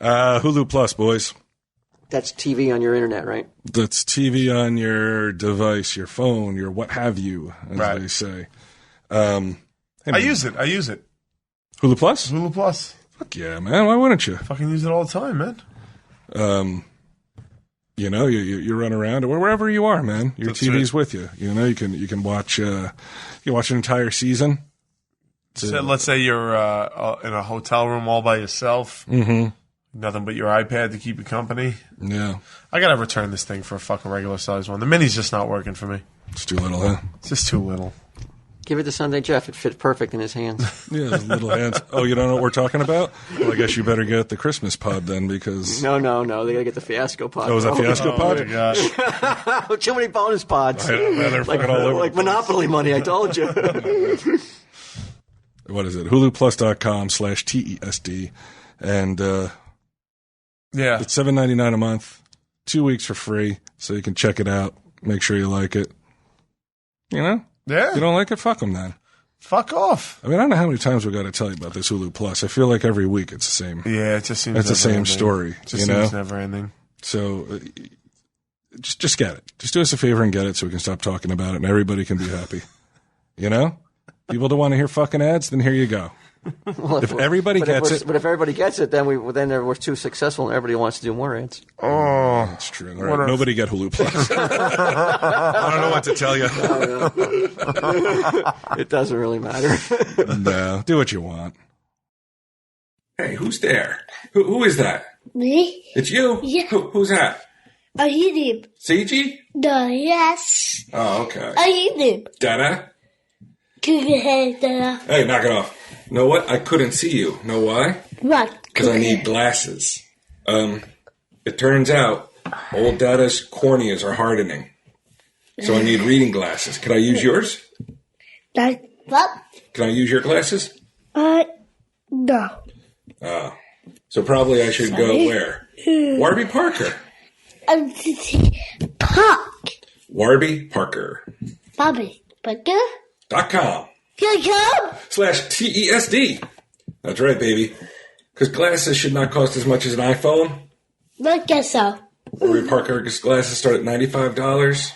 Hulu Plus, boys. That's TV on your internet, right? That's TV on your device, your phone, your what have you, as they say. Hey, I use it. Hulu Plus? Hulu Plus. Fuck yeah, man. Why wouldn't you? Fucking use it all the time, man. You know, you run around or wherever you are, man. Your That's TV's right. with you. You know, you can watch an entire season. So let's say you're in a hotel room all by yourself. Mm-hmm. Nothing but your iPad to keep you company. Yeah. I gotta return this thing for a fucking regular size one. The mini's just not working for me. It's too little, huh? It's just too little. Give it to Sunday Jeff. It fit perfect in his hands. Yeah, his little hands. Oh, you don't know what we're talking about? Well, I guess you better get the Christmas pod then, because... No. They got to get the Fiasco pod. Oh, is that Fiasco pod? Oh, my gosh. Too many bonus pods. They're fucking all over. Like Monopoly money, I told you. What is it? HuluPlus.com/TESD. And Yeah. it's $7.99 a month, 2 weeks for free, so you can check it out. Make sure you like it. You know? Yeah. You don't like it? Fuck them then. Fuck off. I mean, I don't know how many times we got to tell you about this Hulu Plus. I feel like every week it's the same. Yeah, it just seems It's the same never-ending. story. It just you know? seems never ending. So just get it. Just do us a favor and get it so we can stop talking about it and everybody can be happy. You know? People don't want to hear fucking ads, then here you go. Well, If everybody gets it. But if everybody gets it, then we're too successful and everybody wants to do more ads. Oh. That's true. All right, nobody get Hulu Plus. I don't know what to tell you. It doesn't really matter. No, do what you want. Hey, who's there? Who is that? Me? It's you? Yeah. Who's that? I hit him. CG? No, yes. Oh, okay. I hit him. Dada? Give your head there. Hey, knock it off. Know what? I couldn't see you. Know why? What? Because I need glasses. It turns out old Dada's corneas are hardening. So I need reading glasses. Could I use yours? That, what? Can I use your glasses? No. So probably I should go where? Warby Parker. Park. Warby Parker. Bobby. Burger? .com. Can I /TESD. That's right, baby. Because glasses should not cost as much as an iPhone. come? I guess so. Warby Parker glasses start at $95,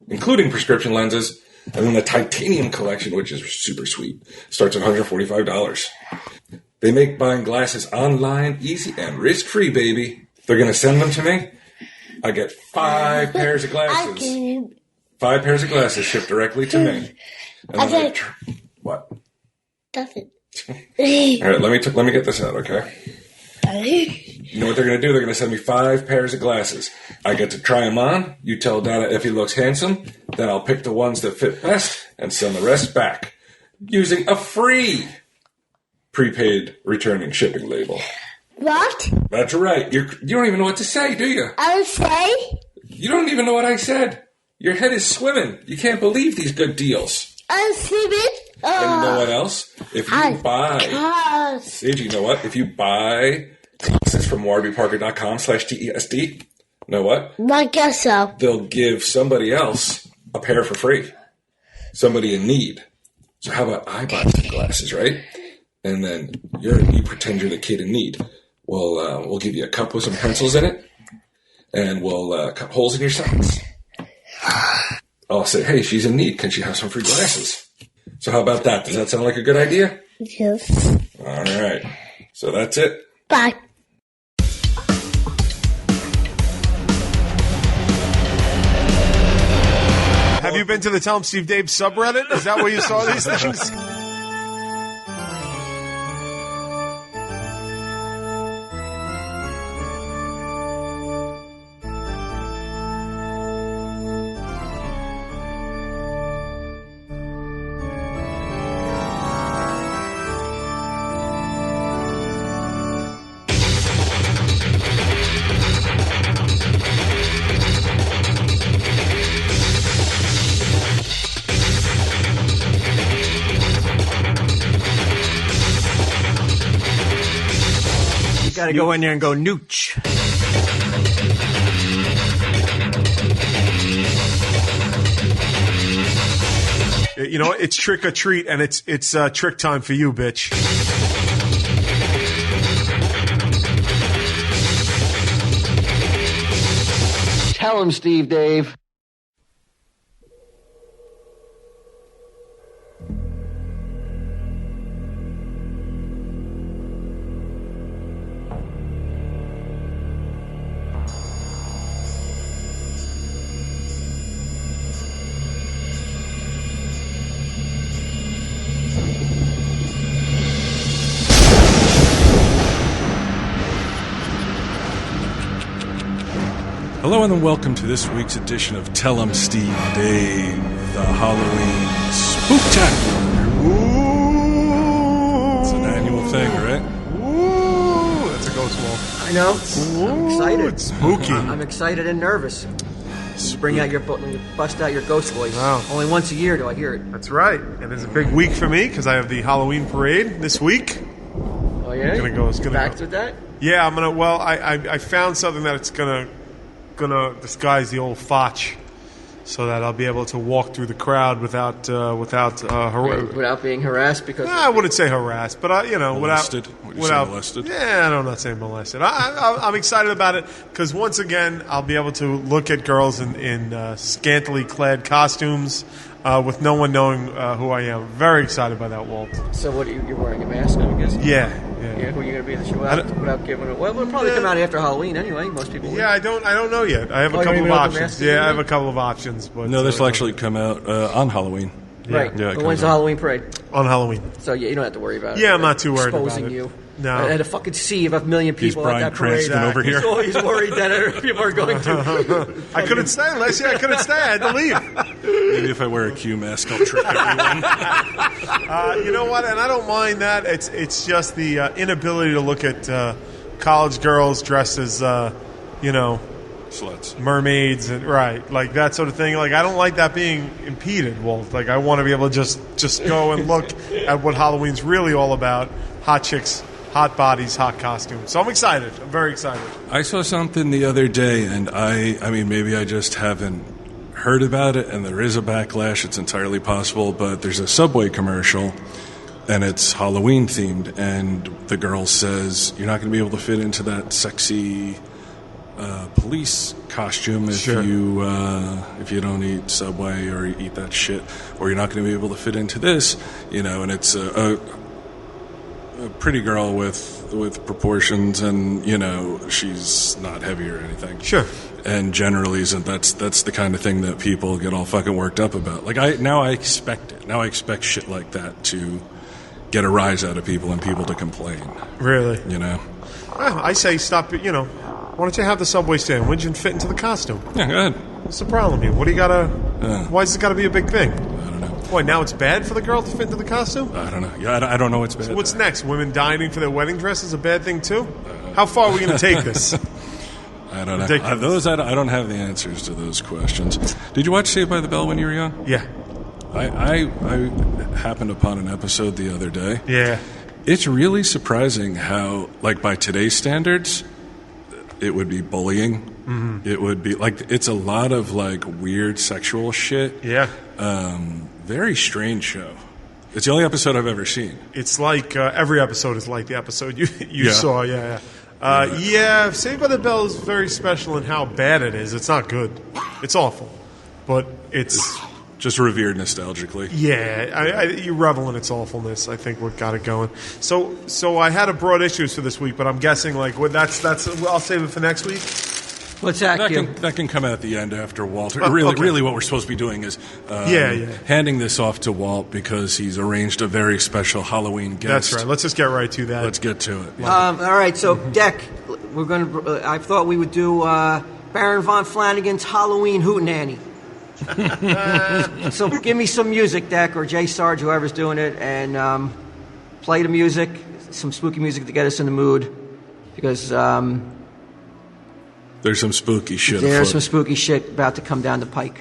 including prescription lenses. And then the titanium collection, which is super sweet, starts at $145. They make buying glasses online easy and risk-free, baby. They're going to send them to me. I get 5 pairs of I glasses. can. 5 pairs of glasses shipped directly to me. And then Okay. what? Nothing. All right, let me get this out, okay? You know what they're going to do? They're going to send me 5 pairs of glasses. I get to try them on. You tell Dada if he looks handsome. Then I'll pick the ones that fit best and send the rest back using a free prepaid returning shipping label. What? That's right. You don't even know what to say, do you? I say? You don't even know what I said. Your head is swimming. You can't believe these good deals. I see it. And you know what else? If you buy... Sid, you know what? If you buy glasses from warbyparker.com/TESD, you know what? I guess so. They'll give somebody else a pair for free. Somebody in need. So how about I buy some glasses, right? And then you pretend you're the kid in need. We'll give you a cup with some pencils in it, and we'll cut holes in your socks. I'll say, hey, she's in need. Can she have some free glasses? So how about that? Does that sound like a good idea? Yes. All right. So that's it. Bye. Have you been to the Tell 'em Steve Dave subreddit? Is that where you saw these things? Got to go in there and go nooch. You know, it's trick or treat, and it's trick time for you, bitch. Tell him, Steve Dave. Hello and welcome to this week's edition of Tell 'em Steve Dave, the Halloween Spooktacular. Ooh. It's an annual thing, right? Ooh. That's a ghost wall. I know. I'm excited. It's spooky. I'm excited and nervous. Bring out your bust out your ghost voice. Wow. Only once a year do I hear it. That's right. And it's a big week for me because I have the Halloween parade this week. Oh yeah. It's gonna back go. to that. Yeah, I'm gonna. Well, I found something that it's gonna disguise the old fotch, so that I'll be able to walk through the crowd without Without being harassed because. I wouldn't say harassed, but Molested? Would you say without molested? Yeah, I'm not saying molested. I'm excited about it because once again I'll be able to look at girls in scantily clad costumes with no one knowing who I am. Very excited by that, Walt. So what? You're wearing a mask, I'm guessing. Yeah. Who are you going to be in the show without giving it? Well, it'll probably come out after Halloween anyway. Most people. Yeah, I don't know yet. I have Oh, a you don't couple even of know what the options. mask is Yeah, yet? I have a couple of options, but No, this will actually come out on Halloween. Right. Yeah, it but when's comes the out. Halloween parade? on Halloween. So yeah, you don't have to worry about it. Yeah, I'm not too worried about Exposing it. you. No. I had a fucking sea of a million people Brian at that parade. Cranston over here. So he's worried that people are going to. I couldn't stay, Leslie. I couldn't stay. I had to leave. Maybe if I wear a Q mask, I'll trick everyone. You know what? And I don't mind that. It's just the inability to look at college girls dressed as, Sluts. mermaids and like that sort of thing. Like I don't like that being impeded, Walt. Like I want to be able to just go and look at what Halloween's really all about: hot chicks, hot bodies, hot costumes. So I'm excited. I'm very excited. I saw something the other day, and I mean, maybe I just haven't heard about it, and there is a backlash. It's entirely possible, but there's a Subway commercial, and it's Halloween themed, and the girl says, you're not going to be able to fit into that sexy police costume if Sure. you don't eat Subway or eat that shit, or you're not going to be able to fit into this, and it's a pretty girl with proportions, and she's not heavy or anything. Sure. And generally, that's the kind of thing that people get all fucking worked up about. Like I expect it. Now I expect shit like that to get a rise out of people and people to complain. Really? Well, I say stop. Why don't you have the Subway sandwich and fit into the costume? yeah, go ahead. What's the problem here? What do you gotta? Why has it got to be a big thing? I don't know. Boy, now it's bad for the girl to fit into the costume? I don't know. Yeah, I don't know what's bad. What's next? Women dining for their wedding dress is a bad thing too? How far are we going to take this? I don't know. Ridiculous. I don't have the answers to those questions. Did you watch Saved by the Bell when you were young? Yeah. I happened upon an episode the other day. Yeah. It's really surprising how, like, by today's standards, it would be bullying. Mm-hmm. It would be like it's a lot of like weird sexual shit. Yeah. Very strange show. It's the only episode I've ever seen. It's like every episode is like the episode you Yeah. saw. Yeah. Saved by the Bell is very special in how bad it is. It's not good. It's awful. But it's Just revered nostalgically. yeah, you revel in its awfulness. I think what got it going. So I had a broad issues for this week, but I'm guessing like that's I'll save it for next week. What's that, Q? That can come at the end after Walt. Okay. Really, what we're supposed to be doing is Yeah. handing this off to Walt because he's arranged a very special Halloween guest. That's right. Let's just get right to that. Let's get to it. All right, so Deck, we're gonna. I thought we would do Baron von Flanagan's Halloween Hootenanny. So give me some music, Deck, or Jay Sarge, whoever's doing it, and play the music, some spooky music to get us in the mood, because There's some spooky shit. there's afoot. some spooky shit about to come down the pike.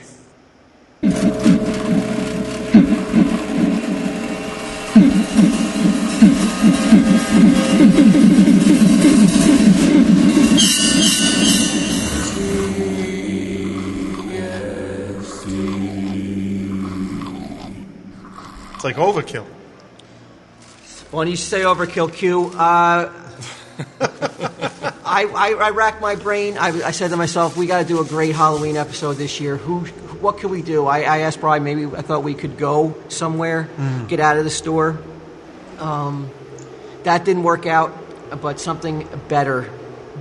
It's like overkill. When you say overkill, Q, I racked my brain. I said to myself, we got to do a great Halloween episode this year. What can we do? I asked Brian, maybe I thought we could go somewhere, get out of the store. That didn't work out, but something better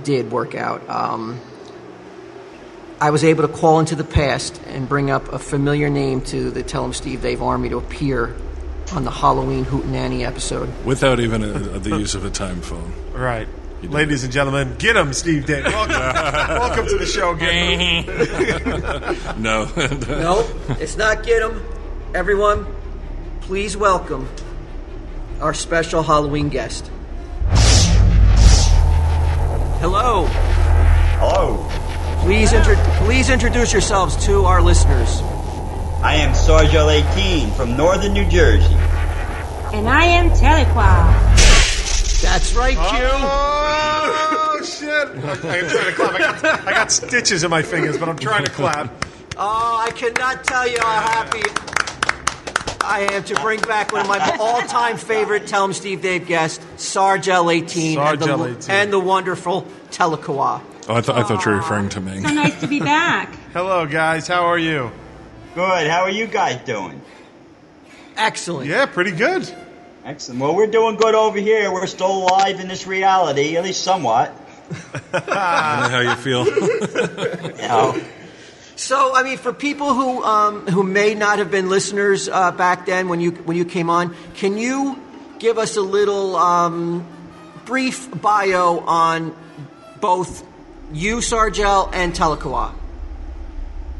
did work out. I was able to call into the past and bring up a familiar name to the Tell 'em Steve Dave Army to appear on the Halloween Hootenanny episode. Without even the use of a time phone. Right. Ladies and gentlemen, get him, Steve Dave. Welcome to the show, get him. No. No, it's not get him. Everyone, please welcome our special Halloween guest. Hello. Hello. Please introduce yourselves to our listeners. I am Sargel 18 from northern New Jersey. And I am Telequa. That's right, Q. Oh, shit. I'm trying to clap. I got stitches in my fingers, but I'm trying to clap. Oh, I cannot tell you how happy I am to bring back one of my all-time favorite Tell 'em Steve Dave guests, Sargel 18, and the wonderful Telequa. Oh, I thought you were referring to me. So nice to be back. Hello, guys. How are you? Good. How are you guys doing? Excellent. Yeah, pretty good. Excellent. Well, we're doing good over here. We're still alive in this reality, at least somewhat. I know how you feel. You know. So, I mean, for people who may not have been listeners back then when you came on, can you give us a little brief bio on both you, Sargel, and Telequa?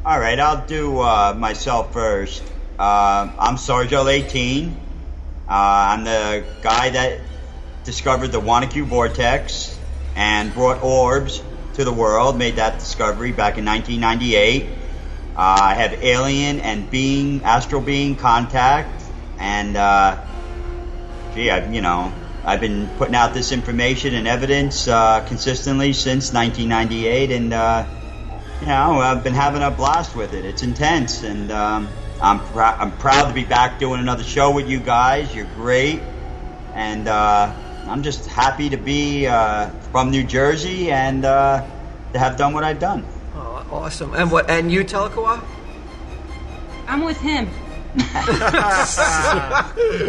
All right, I'll do myself first. I'm Sargel 18. I'm the guy that discovered the Wanacue vortex and brought orbs to the world, made that discovery back in 1998. I have alien and astral being contact, and I've been putting out this information and evidence consistently since 1998, and I've been having a blast with it. It's intense, and I'm proud to be back doing another show with you guys. You're great, and I'm just happy to be from New Jersey and to have done what I've done. Oh, awesome! And you, Telequa? I'm with him.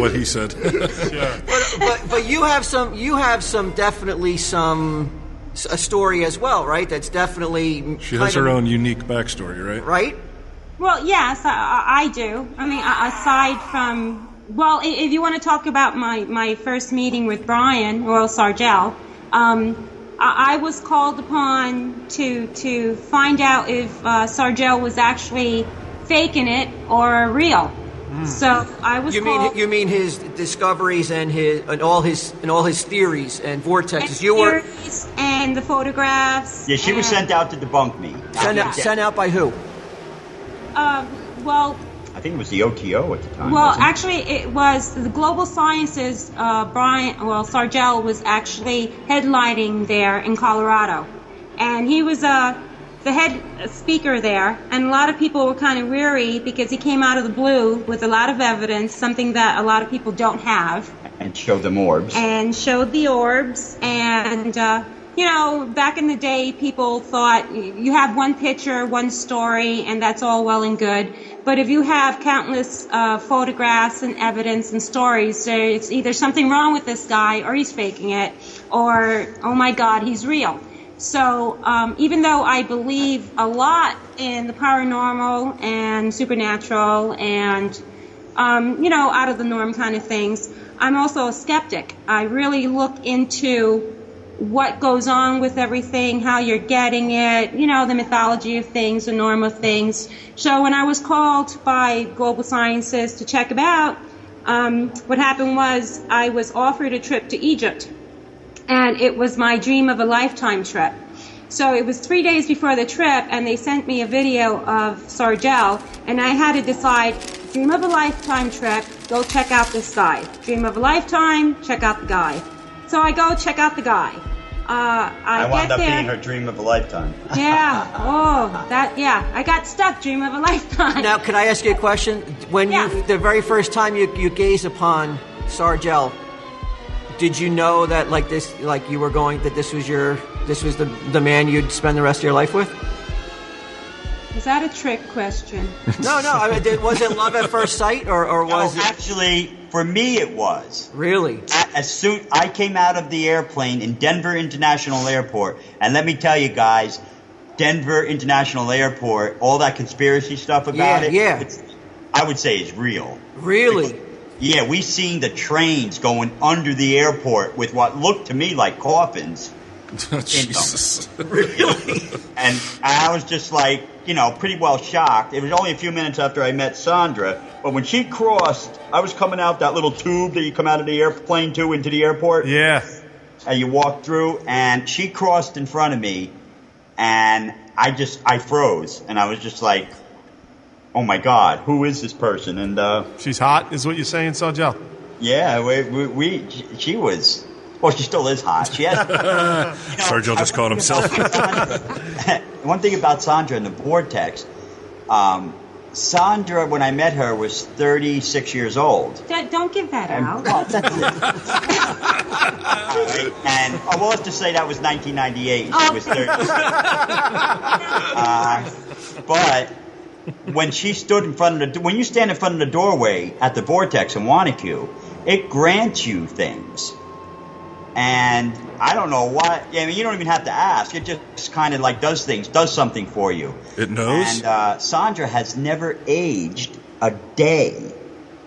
What he said. But you have definitely a story as well, right? That's definitely She has her own unique backstory, right? Right? Well, yes, I do. I mean, aside from... Well, if you want to talk about my first meeting with Brian, or Sargel, I was called upon to find out if Sargel was actually faking it or real. So I was called... You mean his discoveries and all his theories and vortexes? Theories and the photographs. Yeah, she was sent out to debunk me. Sent out by who? Well, I think it was the OTO at the time. well, wasn't it? actually, it was the Global Sciences. Sargel was actually headlining there in Colorado, and he was the head speaker there. And a lot of people were kind of weary because he came out of the blue with a lot of evidence, something that a lot of people don't have. And showed them orbs. And showed the orbs, and back in the day, people thought you have one picture, one story, and that's all well and good. But if you have countless photographs and evidence and stories, it's either something wrong with this guy, or he's faking it, or, oh my God, he's real. So even though I believe a lot in the paranormal and supernatural and, out of the norm kind of things, I'm also a skeptic. I really look into what goes on with everything, how you're getting it, the mythology of things, the norm of things. So when I was called by Global Sciences to check it out, what happened was I was offered a trip to Egypt, and it was my dream of a lifetime trip. So it was 3 days before the trip, and they sent me a video of Sargel, and I had to decide, dream of a lifetime trip, go check out this guy. Dream of a lifetime, check out the guy. So I go check out the guy. I wound up get there. being her dream of a lifetime. Yeah. I got stuck. Dream of a lifetime. Now, can I ask you a question? When the very first time you gazed upon Sargel, did you know that that this was your this was the man you'd spend the rest of your life with? Is that a trick question? No. I mean, was it love at first sight, or was it? Actually, for me, it was. Really? As soon I came out of the airplane in Denver International Airport, and let me tell you guys, Denver International Airport, all that conspiracy stuff about it, I would say is real. Really? Yeah, we seen the trains going under the airport with what looked to me like coffins. Jesus. Really? And I was just like, pretty well shocked. It was only a few minutes after I met Sandra, but when she crossed, I was coming out that little tube that you come out of the airplane to into the airport. Yeah. And you walk through, and she crossed in front of me, and I froze, and I was just like, oh my God, who is this person? And she's hot, is what you're saying, Sargel? Yeah, she was. Well, she still is hot. She has. Sergio just caught himself. One thing about Sandra in the vortex, Sandra, when I met her, was 36 years old. Don't give that out. Well, that's it. And we'll have to say that was 1998. She was 30. But when she stood in front of when you stand in front of the doorway at the vortex in Wanacue, it grants you things. And I don't know why. I mean, you don't even have to ask. It just kind of like does something for you. It knows? And Sandra has never aged a day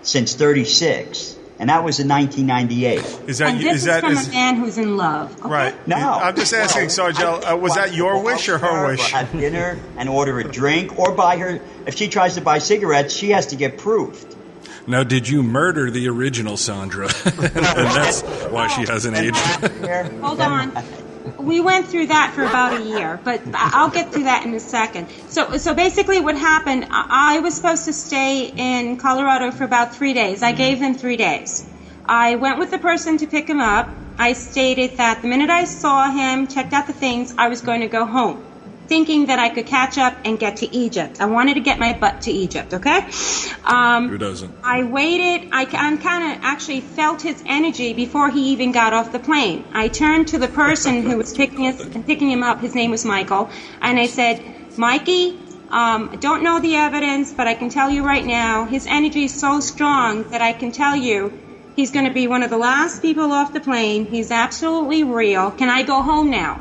since 36. And that was in 1998. This is from a man who's in love. Okay? Right. No. I'm just asking, Sargel, was that your wish or her wish? Have dinner and order a drink, or buy her. If she tries to buy cigarettes, she has to get proofed. Now, did you murder the original Sandra? And that's why she hasn't aged. Hold on. We went through that for about a year, but I'll get through that in a second. So basically what happened, I was supposed to stay in Colorado for about 3 days. I gave them 3 days. I went with the person to pick him up. I stated that the minute I saw him, checked out the things, I was going to go home, thinking that I could catch up and get to Egypt. I wanted to get my butt to Egypt, okay? Who doesn't? I waited. I kind of actually felt his energy before he even got off the plane. I turned to the person who was picking him up. His name was Michael. And I said, Mikey, I don't know the evidence, but I can tell you right now, his energy is so strong that I can tell you he's going to be one of the last people off the plane. He's absolutely real. Can I go home now?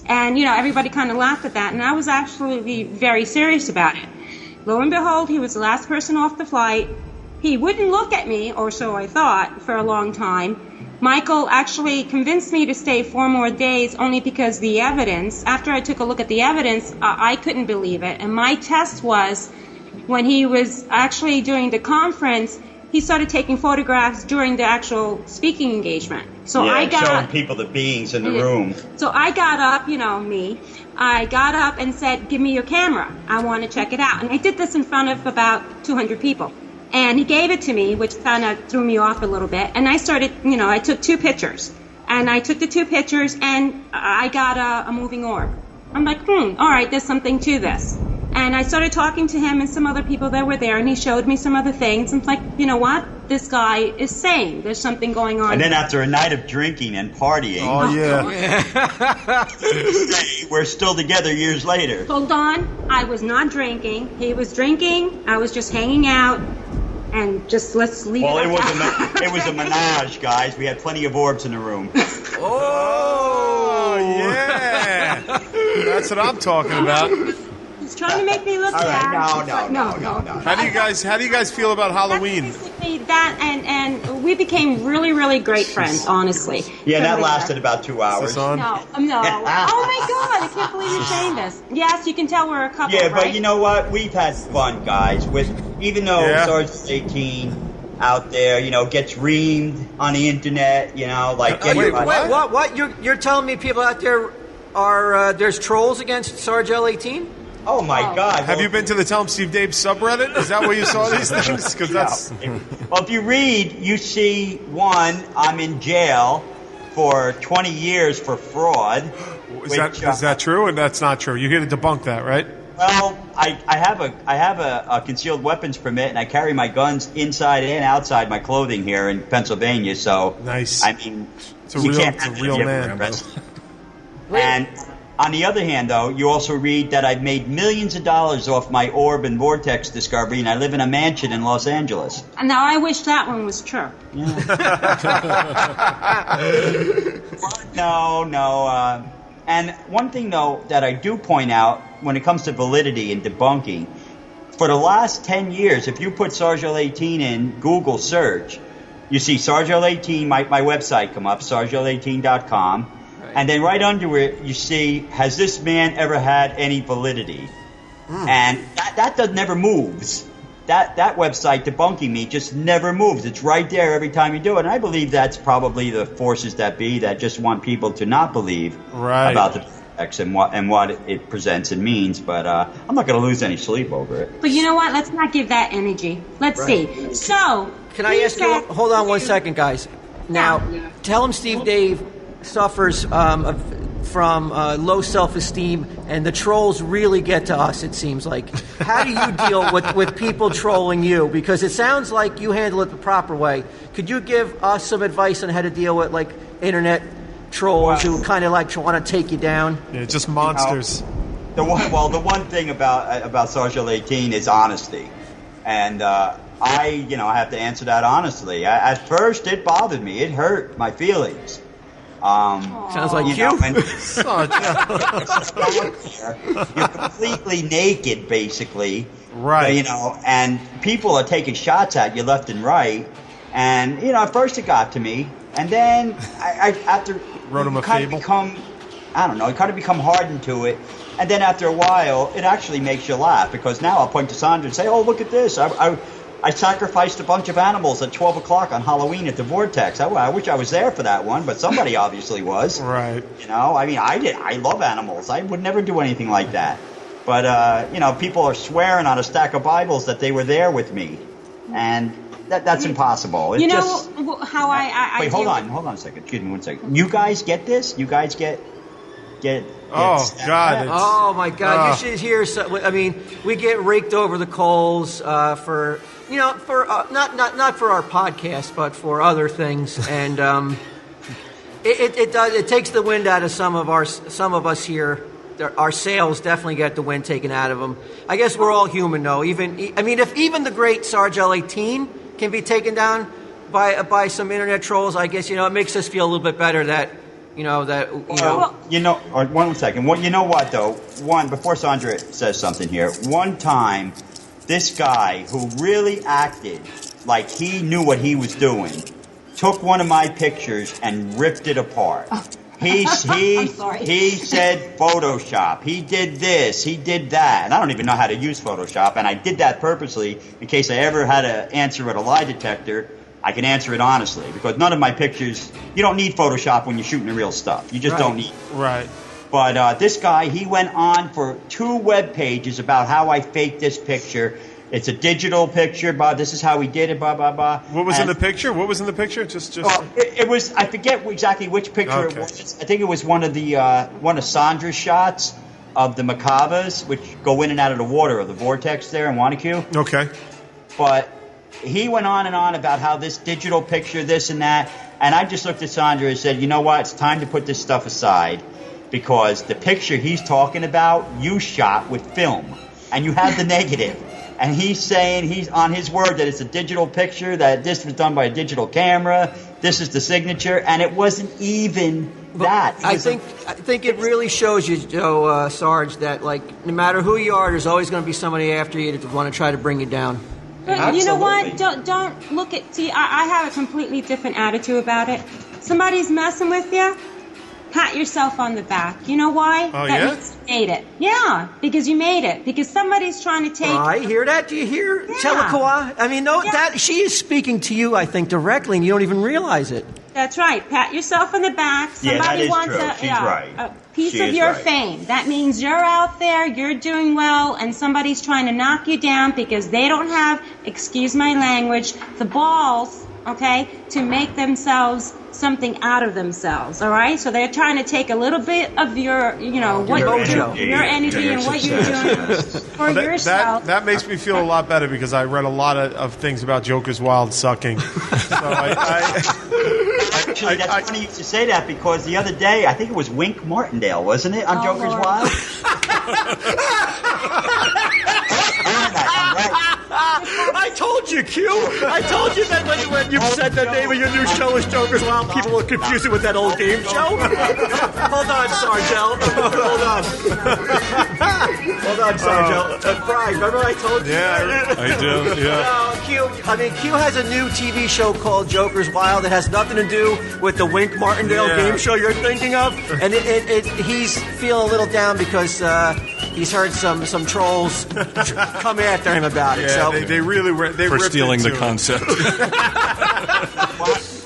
And, everybody kind of laughed at that, and I was actually very serious about it. Lo and behold, he was the last person off the flight. He wouldn't look at me, or so I thought, for a long time. Michael actually convinced me to stay 4 more days only because the evidence, after I took a look at the evidence, I couldn't believe it. And my test was, when he was actually doing the conference, he started taking photographs during the actual speaking engagement. So I got showing people the beings in the room. So I got up, me. I got up and said, give me your camera. I want to check it out. And I did this in front of about 200 people. And he gave it to me, which kind of threw me off a little bit. And I started, I took 2 pictures. And I took the 2 pictures, and I got a moving orb. I'm like, all right, there's something to this. And I started talking to him and some other people that were there, and he showed me some other things. And it's like, you know what? This guy is sane. There's something going on. And then after a night of drinking and partying, we're still together years later. Hold on. I was not drinking. He was drinking. I was just hanging out. And just let's leave it at that. It was a menage, guys. We had plenty of orbs in the room. Oh, yeah. That's what I'm talking about. He's trying to make me look bad. No. How do you guys feel about Halloween? That and we became really, really great friends, honestly. Yeah, that lasted about 2 hours. No. Oh my God! I can't believe you're saying this. Yes, you can tell we're a couple. Yeah, right? but you know what? We've had fun, guys. Even though Sergeant 18 out there, gets reamed on the internet, like. Wait, what? You're telling me people out there are there's trolls against Sarge L18? Oh my God! Have you been to the Tell 'em Steve Dave subreddit? Is that where you saw these things? Because that's. Well, if you read, you see I'm in jail for 20 years for fraud. Is that true? And that's not true. You're here to debunk that, right? Well, I have a concealed weapons permit, and I carry my guns inside and outside my clothing here in Pennsylvania. So nice. I mean, it's a real man. And on the other hand, though, you also read that I've made millions of dollars off my orb and vortex discovery, and I live in a mansion in Los Angeles. And now I wish that one was true. No. And one thing, though, that I do point out when it comes to validity and debunking, for the last 10 years, if you put Sargel 18 in Google search, you see Sargel 18, my website come up, sargel18.com. Right. And then right under it, you see, has this man ever had any validity? And that never moves. That website debunking me just never moves. It's right there every time you do it. And I believe that's probably the forces that be that just want people to not believe about the X and what it presents and means. But I'm not going to lose any sleep over it. But you know what? Let's not give that energy. Let's see. So, can I ask you? Hold on 1 second, guys. Now, tell him Steve Dave suffers from low self-esteem, and the trolls really get to us, it seems like. How do you deal with people trolling you? Because it sounds like you handle it the proper way. Could you give us some advice on how to deal with, like, internet trolls who kind of, like, want to take you down? Yeah, just monsters. The one thing about Sargel 18 is honesty. And I have to answer that honestly. At first, it bothered me. It hurt my feelings. Sounds like you. You're completely naked, basically. Right. And people are taking shots at you left and right. And, at first it got to me. And then I after wrote him a fable. It kind of become hardened to it. And then after a while, it actually makes you laugh, because now I'll point to Sandra and say, oh, look at this. I sacrificed a bunch of animals at 12 o'clock on Halloween at the Vortex. I wish I was there for that one, but somebody obviously was. Right. I love animals. I would never do anything like that. But, people are swearing on a stack of Bibles that they were there with me. And that's impossible. Wait, hold on a second. Excuse me 1 second. You guys get this? You guys get Oh, God. Oh, my God. You should hear. We get raked over the coals for not for our podcast, but for other things. And it takes the wind out of some of us here. Our sails definitely get the wind taken out of them. I guess we're all human, though. If even the great Sargel 18 can be taken down by some internet trolls, I guess, it makes us feel a little bit better that, One second. Well, you know what, though? Before Sandra says something here, one time, this guy who really acted like he knew what he was doing took one of my pictures and ripped it apart. He said Photoshop. He did this. He did that. And I don't even know how to use Photoshop. And I did that purposely in case I ever had to answer at a lie detector. I can answer it honestly, because none of my pictures, you don't need Photoshop when you're shooting the real stuff. You just don't need it. Right. But this guy, he went on for 2 web pages about how I faked this picture. It's a digital picture, Bob. This is how we did it, blah, blah, blah. What was in the picture? Just. It was, I forget exactly which picture it was. I think it was one of Sandra's shots of the macabres, which go in and out of the water, of the vortex there in Wanacue. Okay. But he went on and on about how this digital picture, this and that, and I just looked at Sandra and said, you know what, it's time to put this stuff aside, because the picture he's talking about, you shot with film, and you have the negative. And he's saying, he's on his word that it's a digital picture, that this was done by a digital camera, this is the signature, and it wasn't even that. I think it really shows you, Sarge, that, like, no matter who you are, there's always going to be somebody after you that want to try to bring you down. But absolutely. You know what? Don't look at. See, I have a completely different attitude about it. Somebody's messing with you, pat yourself on the back. You know why? Oh, that means you made it. Yeah, because you made it. Because somebody's trying to take. I hear that. Do you hear, Telekua? That she is speaking to you, I think, directly, and you don't even realize it. That's right. Pat yourself on the back. Somebody wants a piece of your fame. That means you're out there, you're doing well, and somebody's trying to knock you down because they don't have, excuse my language, the balls, to make themselves something out of themselves, all right? So they're trying to take a little bit of your, your energy and what you're doing for yourself. That makes me feel a lot better, because I read a lot of things about Joker's wild sucking. So Actually, that's funny you should say that because the other day, I think it was Wink Martindale, wasn't it, on Joker's Lord. Wild? I told you, Q. I told you that when you said the name of your new show is Joker's Wild, people would confuse it with that old game show. Hold on, Sargel. Hold on. Hold on, Sargel. Brian, remember I told you? Yeah, I do. Yeah. No, Q has a new TV show called Joker's Wild. It has nothing to do with the Wink Martindale game show you're thinking of. And he's feeling a little down because he's heard some trolls come after him about it. Yeah, So they really were. They For ripped stealing the into it. concept.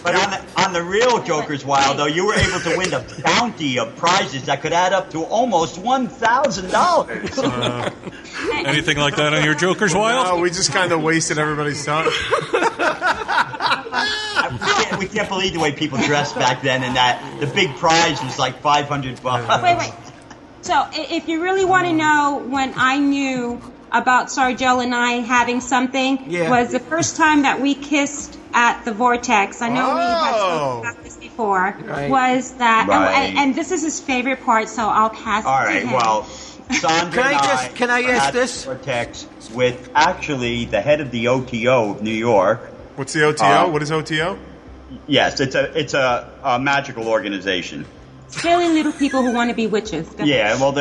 But on the real Joker's Wild, though, you were able to win a bounty of prizes that could add up to almost $1,000. Anything like that on your Joker's Wild? No, we just kind of wasted everybody's time. We can't believe the way people dressed back then, and that the big prize was like $500. Wait. So, if you really want to know when I knew about Sargel and I having something, was the first time that we kissed at the Vortex. I know we had spoken about this before. Right. Was that, Right. and this is his favorite part, so I'll pass it All to right, him. well, Sandra Can I ask at this? Vortex with actually the head of the OTO of New York. What's the OTO? What is OTO? Yes, it's a magical organization. Silly little people who want to be witches. Go ahead. Yeah, well,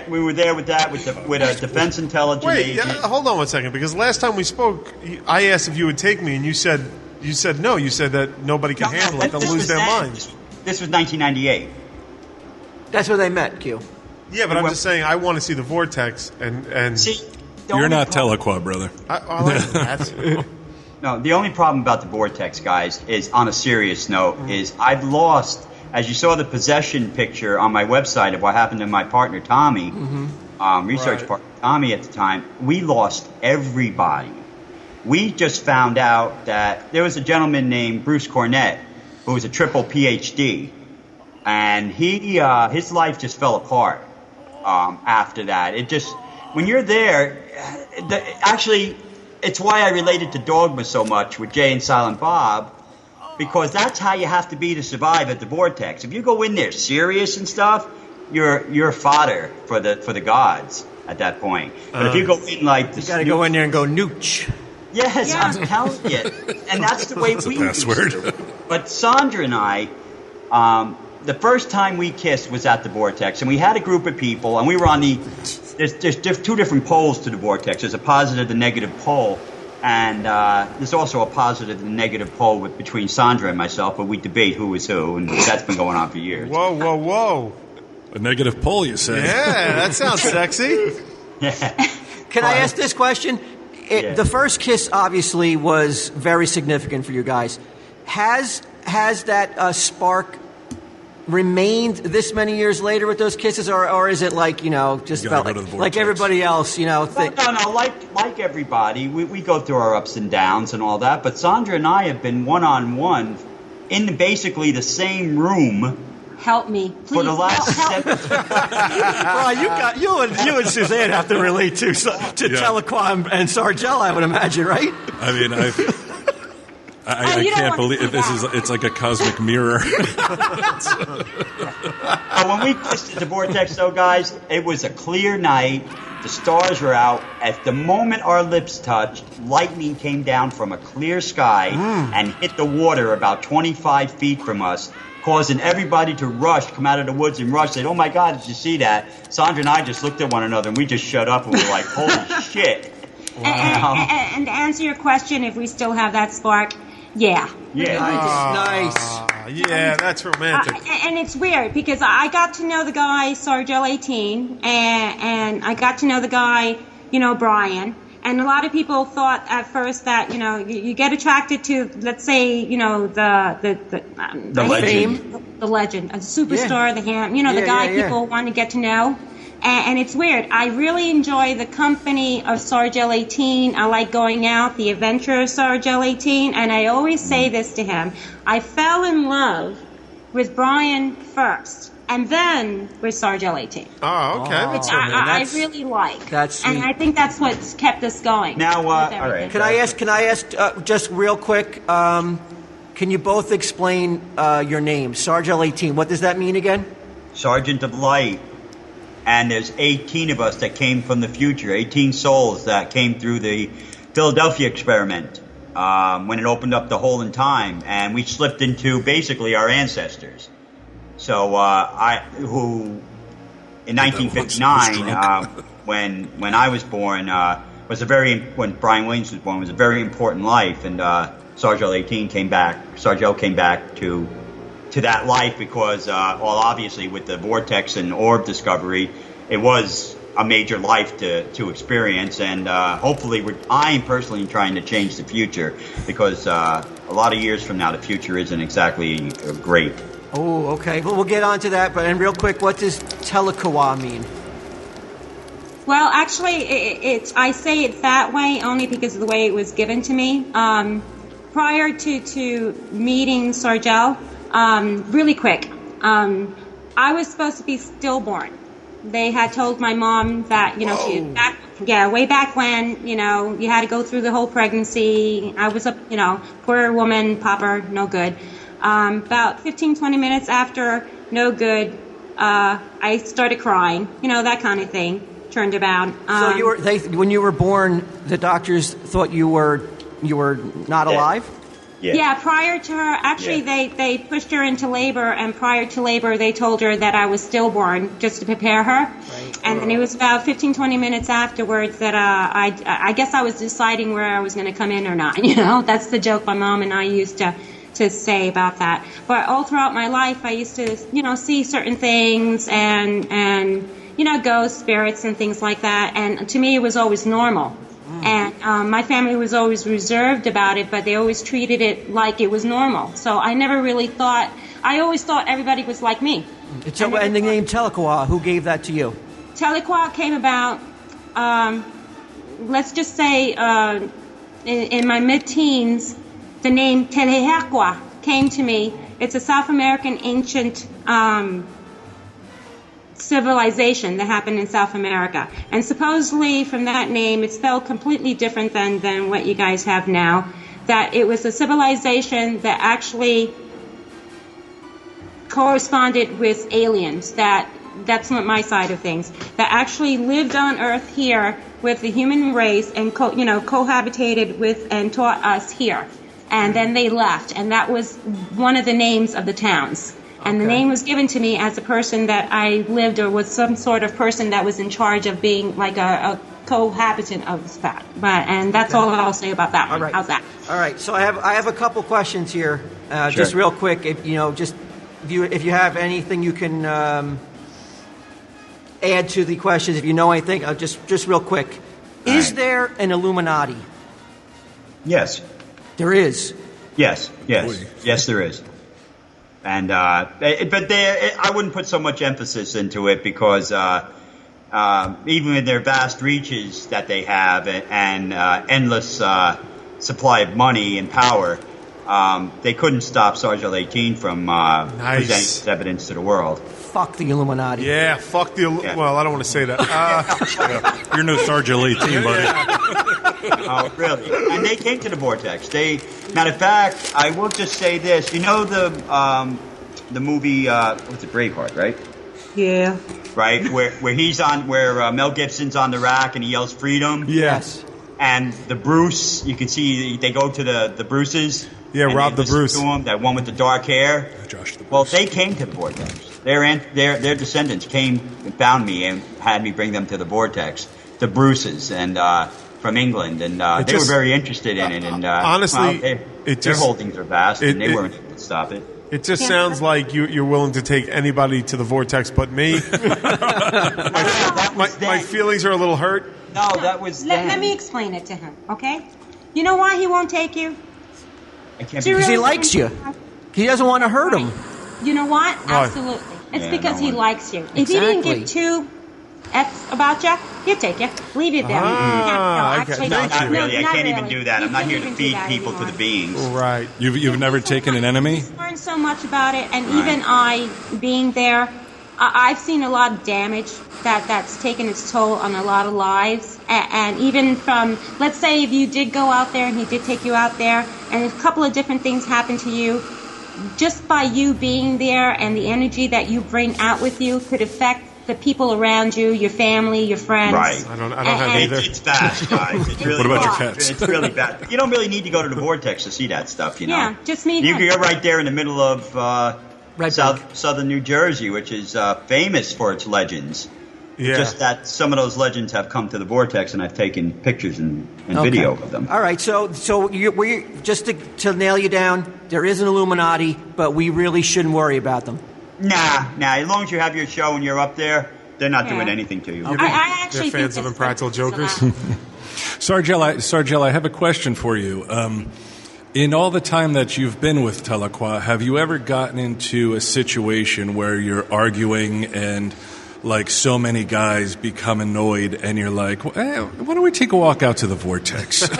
we were there with that with a defense intelligence Wait, agent. hold on one second, because last time we spoke, I asked if you would take me, and you said no. You said that nobody can handle it; they'll lose their minds. This was 1998. that's where they met, Q. Yeah, but I'm just saying, I want to see the Vortex, and See, the You're only not problem- Telequah, brother. I like that. No, the only problem about the Vortex, guys, is on a serious note, is I've lost, as you saw the possession picture on my website of what happened to my partner Tommy, research partner Tommy at the time, we lost everybody. We just found out that there was a gentleman named Bruce Cornett who was a triple PhD, and his life just fell apart after that. It just, when you're there, actually, it's why I related to Dogma so much with Jay and Silent Bob, because that's how you have to be to survive at the Vortex. If you go in there serious and stuff, you're fodder for the gods at that point. But if you go in like the You got to go in there and go nooch. yes, Yeah. I'm telling you, and that's the way we Password. used to. But Sandra and I, the first time we kissed was at the Vortex, and we had a group of people, and we were on the. There's two different poles to the Vortex. There's a positive and negative pole. And there's also a positive and negative pole between Sandra and myself, but we debate who is who, and that's been going on for years. Whoa. A negative poll, you say? Yeah, that sounds sexy. Can I ask this question? Yeah. The first kiss obviously was very significant for you guys. Has that spark remained this many years later with those kisses, or is it like, just You gotta about go to the like Vortex. everybody else, No, like everybody, we go through our ups and downs and all that, but Sandra and I have been one-on-one in basically the same room Help me, please. for the last help. 7 Well, you and Suzanne have to relate to Telequah and Sargel, I would imagine, right? I mean, I you don't can't want to believe see this that. it's like a cosmic mirror. When we kissed at the Vortex, though, guys, it was a clear night. The stars were out. At the moment our lips touched, lightning came down from a clear sky and hit the water about 25 feet from us, causing everybody to come out of the woods and rush. Said, "Oh my God, did you see that?" Sandra and I just looked at one another and we just shut up and we were like, "Holy shit!" And to answer your question, if we still have that spark, yeah. Yeah. Nice. Yeah, that's romantic. And it's weird because I got to know the guy Sargel 18, and I got to know the guy, Brian. And a lot of people thought at first that you get attracted to, let's say, the legend. the legend, a superstar, the guy people want to get to know. And it's weird. I really enjoy the company of Sargel 18. I like going out, the adventure of Sargel 18. And I always say this to him. I fell in love with Brian first, and then with Sargel 18. Oh, okay. Which I really like. That's sweet. And I think that's what's kept us going. Now, with all everything. right. Can I ask just real quick? Can can you both explain your name? Sarge L18, what does that mean again? Sergeant of Light. And there's 18 of us that came from the future, 18 souls that came through the Philadelphia experiment when it opened up the hole in time, and we slipped into basically our ancestors. So in 1959, when I was born, when Brian Williams was born, was a very important life, and Sarge L18 came back. Sarge L came back to that life because, obviously with the vortex and orb discovery, it was a major life to experience, and hopefully I'm personally trying to change the future because a lot of years from now, the future isn't exactly great. Oh, okay. Well, we'll get on to that, but and real quick, what does Telekawa mean? Well, actually, I say it that way only because of the way it was given to me. Prior to meeting Sargel, really quick, I was supposed to be stillborn. They had told my mom that, way back when, you had to go through the whole pregnancy. I was a, poor woman, pauper, no good. About 15, 20 minutes after, no good, I started crying, that kind of thing, turned about. So when you were born, the doctors thought you were not alive? Yeah, prior to her, actually, they pushed her into labor, and prior to labor, they told her that I was stillborn just to prepare her. Right. And then it was about 15, 20 minutes afterwards that I guess I was deciding where I was going to come in or not. That's the joke my mom and I used to say about that. But all throughout my life, I used to, see certain things and ghosts, spirits, and things like that. And to me, it was always normal. And my family was always reserved about it, but they always treated it like it was normal. So I never really thought, I always thought everybody was like me. And the name Telekawa, who gave that to you? Telekawa came about, let's just say, in my mid-teens, the name Telehekwa came to me. It's a South American ancient civilization that happened in South America. And supposedly from that name, it's spelled completely different than what you guys have now. That it was a civilization that actually corresponded with aliens. That's not my side of things. That actually lived on Earth here with the human race and cohabitated with and taught us here. And then they left. And that was one of the names of the towns. And the name was given to me as a person that I lived or was some sort of person that was in charge of being like a cohabitant of that. And that's all I'll say about that one. All right. How's that? All right. So I have a couple questions here, Sure. just real quick. If you have anything you can add to the questions, if you know anything, just real quick. Is there an Illuminati? Yes. There is. Yes, there is. And I wouldn't put so much emphasis into it because even with their vast reaches that they have and endless supply of money and power, they couldn't stop Sergeant 18 from presenting this evidence to the world. Fuck the Illuminati. Yeah, fuck the... Well, I don't want to say that. You're no Sergeant 18, buddy. Oh, really? And they came to the vortex. Matter of fact, I will just say this. You know the movie, what's it, Braveheart, right? Yeah. Right? Where he's on, where Mel Gibson's on the rack and he yells freedom? Yes. And the Bruce, you can see they go to the Bruces. Yeah, Rob the Bruce. To him, that one with the dark hair. Josh the Bruce. Well, they came to the vortex. Their descendants came and found me and had me bring them to the vortex. The Bruces and from England, and they were very interested in it. And honestly, their holdings are vast, and they weren't able to stop it. It just sounds like you're willing to take anybody to the vortex but me. My feelings are a little hurt. No, that was Let me explain it to him, okay? You know why he won't take you? Because he likes you. He doesn't want to hurt him. You know what? Absolutely. It's because he likes you. If he didn't give two F's about you, he'd take you. Leave you there. Okay. Not really. I can't even do that. I'm not here to feed people to the beings. Right. You've never taken an enemy? I learned so much about it, and even I, being there, I've seen a lot of damage that's taken its toll on a lot of lives. And even from, let's say if you did go out there and he did take you out there and a couple of different things happened to you, just by you being there and the energy that you bring out with you could affect the people around you, your family, your friends. Right. I don't have either. It's bad, guys. It's really What about your bad. cats? It's really bad. You don't really need to go to the vortex to see that stuff, you know. Yeah, just me. You're right there in the middle of Redbank. southern New Jersey, which is famous for its legends. Yeah. Just that some of those legends have come to the vortex, and I've taken pictures and Okay. video of them. All right, so we just to nail you down, there is an Illuminati, but we really shouldn't worry about them. Nah. As long as you have your show and you're up there, they're not Yeah. doing anything to you. I actually They're fans think of it's Impractical like- Jokers. Sargel, I have a question for you. In all the time that you've been with Tahlequah, have you ever gotten into a situation where you're arguing and like so many guys become annoyed and you're like, why don't we take a walk out to the vortex? No,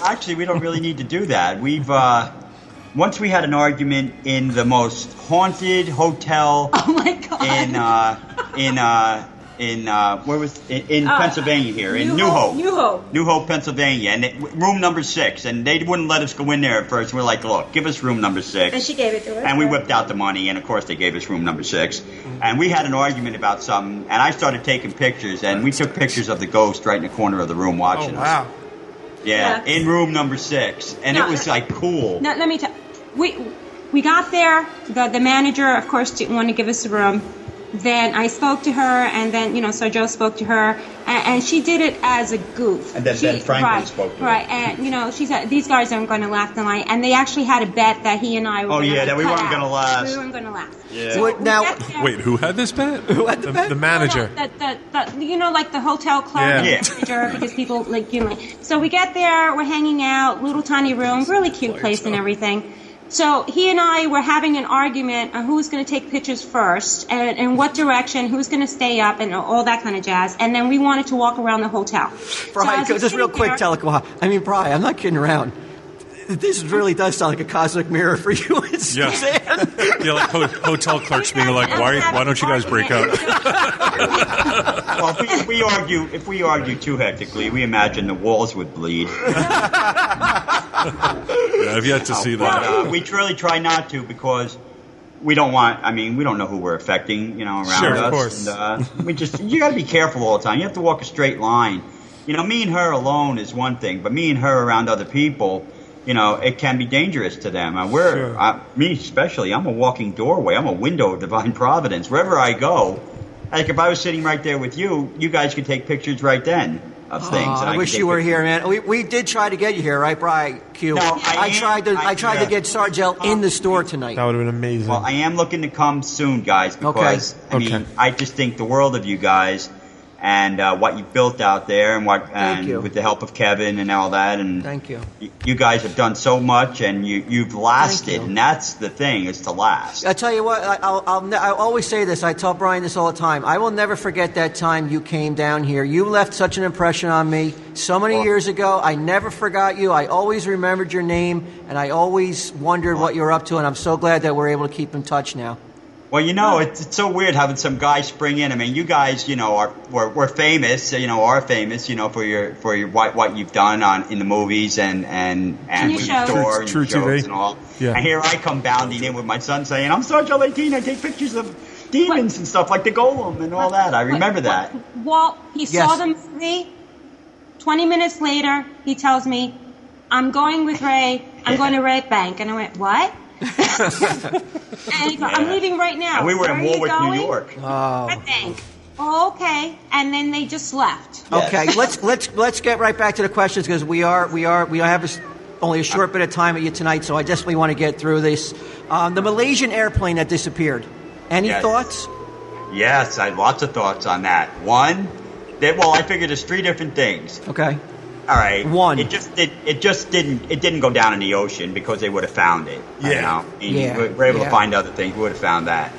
actually, we don't really need to do that. We've once we had an argument in the most haunted hotel Oh my God. in Pennsylvania here, in New Hope. New Hope, Pennsylvania, and room number 6, and they wouldn't let us go in there at first. We're like, look, give us room number 6. And she gave it to us. And we whipped out the money, and of course they gave us room number 6. And we had an argument about something, and I started taking pictures, and we took pictures of the ghost right in the corner of the room Oh, watching us. wow. Yeah, Yeah. in room number 6, and No, it was like cool. Now, let me tell we got there. The manager, of course, didn't want to give us the room. Then I spoke to her, and then, so Joe spoke to her, and she did it as a goof. And then Ben Franklin spoke to her. Right, and, she said, these guys aren't going to laugh tonight. And they actually had a bet that he and I were going to that we weren't gonna laugh. We weren't going to laugh. Yeah. So What- we now- get there- Wait, who had this bet? Who had the bet? The manager. Like the hotel clerk Yeah. and the manager, because people, So we get there, we're hanging out, little tiny room, really cute place and everything. So he and I were having an argument on who's going to take pictures first and in what direction, who's going to stay up and all that kind of jazz. And then we wanted to walk around the hotel. Brian, So as just we're real sitting quick, there- Tahlequah. I mean, Brian, I'm not kidding around. This really does sound like a cosmic mirror for you and Yeah. Suzanne. Yeah, like hotel clerks being like, why don't you guys break up? Well, if we argue too hectically, we imagine the walls would bleed. Yeah, I've yet to see that. But we really try not to, because we don't know who we're affecting, around Sure, us. of course. And, you got to be careful all the time. You have to walk a straight line. Me and her alone is one thing, but me and her around other people, it can be dangerous to them. Me especially, I'm a walking doorway. I'm a window of divine providence. Wherever I go, like if I was sitting right there with you, you guys could take pictures right then of things. And I wish could you take were pictures. here, man. I did try to get you here, right, Brian? Q. No, I tried to get Sargel in the store tonight. That would have been amazing. Well, I am looking to come soon, guys, because Okay. I just think the world of you guys and what you built out there, and Thank you. with the help of Kevin and all that, and Thank you. You guys have done so much, and you've lasted, Thank you. and that's the thing, is to last. I tell you what, I always say this. I tell Brian this all the time. I will never forget that time you came down here. You left such an impression on me so many years ago. I never forgot you. I always remembered your name, and I always wondered what you were up to, and I'm so glad that we're able to keep in touch now. Well, it's so weird having some guy spring in. I mean, you guys, we're famous, are famous, for your what you've done in the movies and your with shows. the store and True your shows TV. and all. Yeah. And here I come bounding in with my son saying, "I'm Sergio 18. I take pictures of demons and stuff like the Golem and all that." I remember that. Walt, he Yes. saw them 20 minutes later, he tells me, I'm going with Ray. I'm going to Redbank. And I went, what? And he goes, I'm leaving right now. And we were Where in are you Warwick, New going? York. Redbank. Oh, okay. And then they just left. Okay, let's get right back to the questions, because we have only a short bit of time with you tonight, so I definitely want to get through this. The Malaysian airplane that disappeared. Any Yes. thoughts? Yes, I had lots of thoughts on that. One, I figured there's 3 different things. Okay. All right. One. It didn't go down in the ocean because they would have found it. Yeah. Yeah. We're able Yeah. to find other things. We would have found that.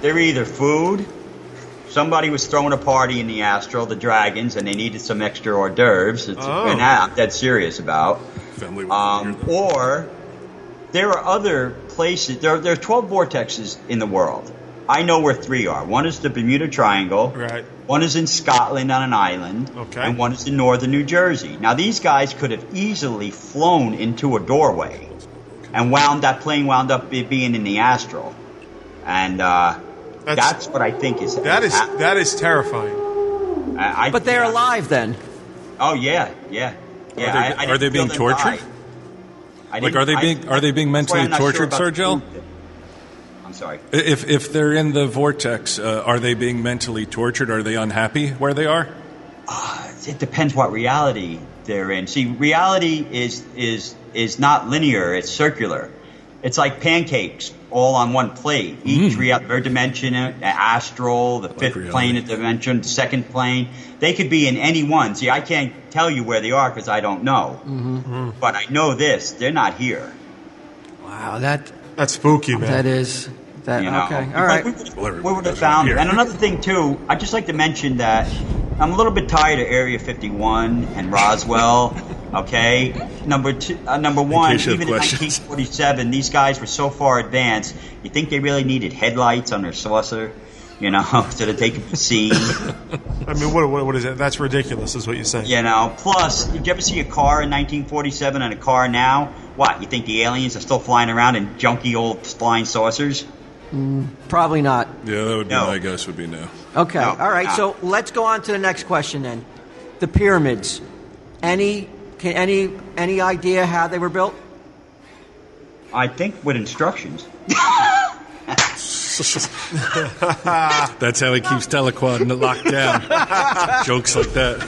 They're either food. Somebody was throwing a party in the astral, the dragons, and they needed some extra hors d'oeuvres. And that I'm dead serious about. Family Or there are other places. There are 12 vortexes in the world. I know where 3 are. One is the Bermuda Triangle. Right. One is in Scotland on an island. Okay. And one is in northern New Jersey. Now, these guys could have easily flown into a doorway, and that plane wound up being in the astral. And that's what I think is. That is terrifying. But they're alive then. Oh yeah. Are they being tortured? Are they being mentally tortured, Sergio? I'm sorry. If they're in the vortex, are they being mentally tortured? Are they unhappy where they are? It depends what reality they're in. See, reality is not linear; it's circular. It's like pancakes all on one plate. Each third dimension, astral, the fifth plane of dimension, the second plane. They could be in any one. See, I can't tell you where they are because I don't know. Mm-hmm. But I know this: they're not here. Wow, that's spooky, man. That is. Okay, all right. We would have found it. And another thing, too, I'd just like to mention that I'm a little bit tired of Area 51 and Roswell, okay? Number one, even in 1947, these guys were so far advanced, you think they really needed headlights on their saucer, so that they could be seen? I mean, what is it? That's ridiculous, is what you're saying. Plus, did you ever see a car in 1947 and a car now? What, you think the aliens are still flying around in junky old flying saucers? Probably not. Yeah, that would be my guess. Would be no. Okay. All right. So let's go on to the next question then. The pyramids. Any idea how they were built? I think with instructions. That's how he keeps Telequad locked down. Jokes like that.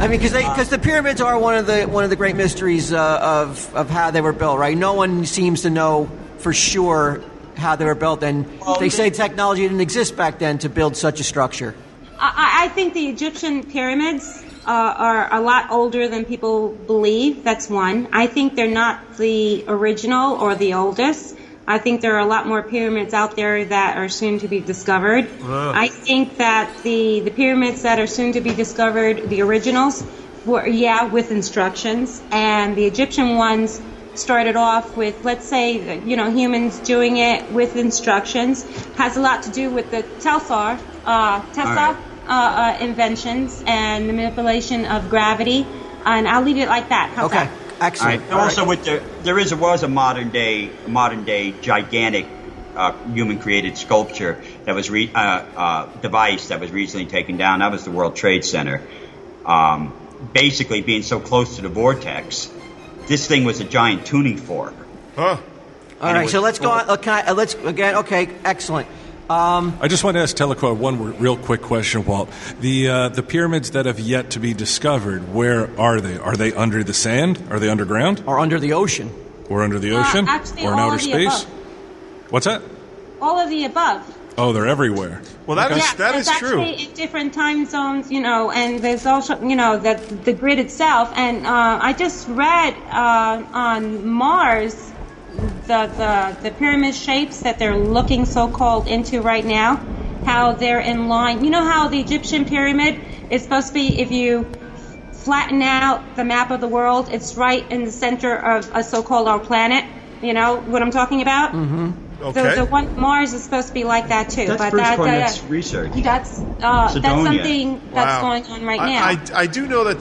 I mean, because the pyramids are one of the great mysteries of how they were built, right? No one seems to know for sure how they were built, and they say technology didn't exist back then to build such a structure. I think the Egyptian pyramids are a lot older than people believe. That's one. I think they're not the original or the oldest. I think there are a lot more pyramids out there that are soon to be discovered. I think that the pyramids that are soon to be discovered, the originals, were, with instructions, and the Egyptian ones started off with, let's say, humans doing it with instructions. Has a lot to do with the Tesla inventions and the manipulation of gravity. And I'll leave it like that. How's that? Excellent. All right. Also, was a modern day gigantic human created sculpture that was device that was recently taken down. That was the World Trade Center. Basically, being so close to the vortex, this thing was a giant tuning fork. All right, so let's go on. Okay, excellent. I just want to ask Telequad one real quick question, Walt. The pyramids that have yet to be discovered, where are they? Are they under the sand? Are they underground? Or under the ocean? Or under the ocean? Actually, or in outer space? Above. What's that? All of the above. Oh, they're everywhere. Well, that is true. Actually in different time zones, and there's also, the grid itself. And I just read on Mars the pyramid shapes that they're looking so-called into right now, how they're in line. You know how the Egyptian pyramid is supposed to be, if you flatten out the map of the world, it's right in the center of a so-called our planet. You know what I'm talking about? Mm-hmm. Okay. The one Mars is supposed to be like that too. That's that's research. That's something that's going on right now. I do know that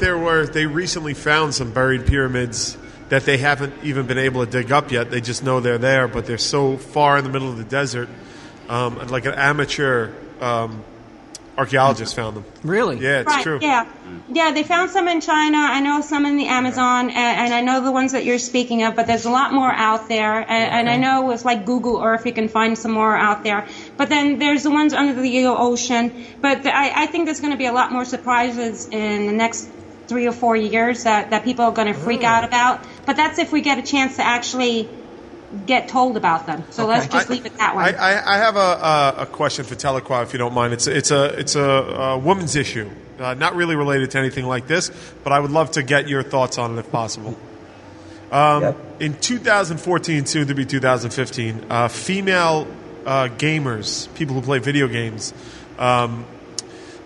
they recently found some buried pyramids that they haven't even been able to dig up yet. They just know they're there, but they're so far in the middle of the desert. Like an amateur archaeologist found them. Really? Yeah, it's true. Yeah, they found some in China. I know some in the Amazon, and I know the ones that you're speaking of, but there's a lot more out there. And I know it's like Google Earth, you can find some more out there. But then there's the ones under the ocean. But I think there's going to be a lot more surprises in the next 3 or 4 years that people are going to freak out about. But that's if we get a chance to actually get told about them. So let's just leave it that way. I have a question for Telequad, if you don't mind. It's a woman's issue, not really related to anything like this, but I would love to get your thoughts on it if possible. In 2014, soon to be 2015, female gamers, people who play video games,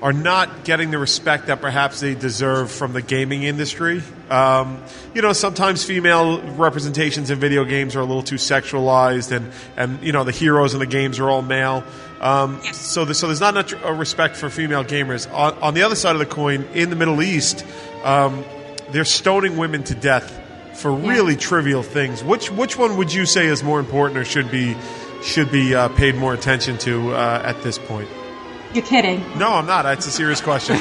are not getting the respect that perhaps they deserve from the gaming industry. Sometimes female representations in video games are a little too sexualized, and the heroes in the games are all male. So there's not much respect for female gamers. On the other side of the coin, in the Middle East, they're stoning women to death for really trivial things. Which one would you say is more important or should be paid more attention to at this point? You're kidding. No, I'm not. It's a serious question.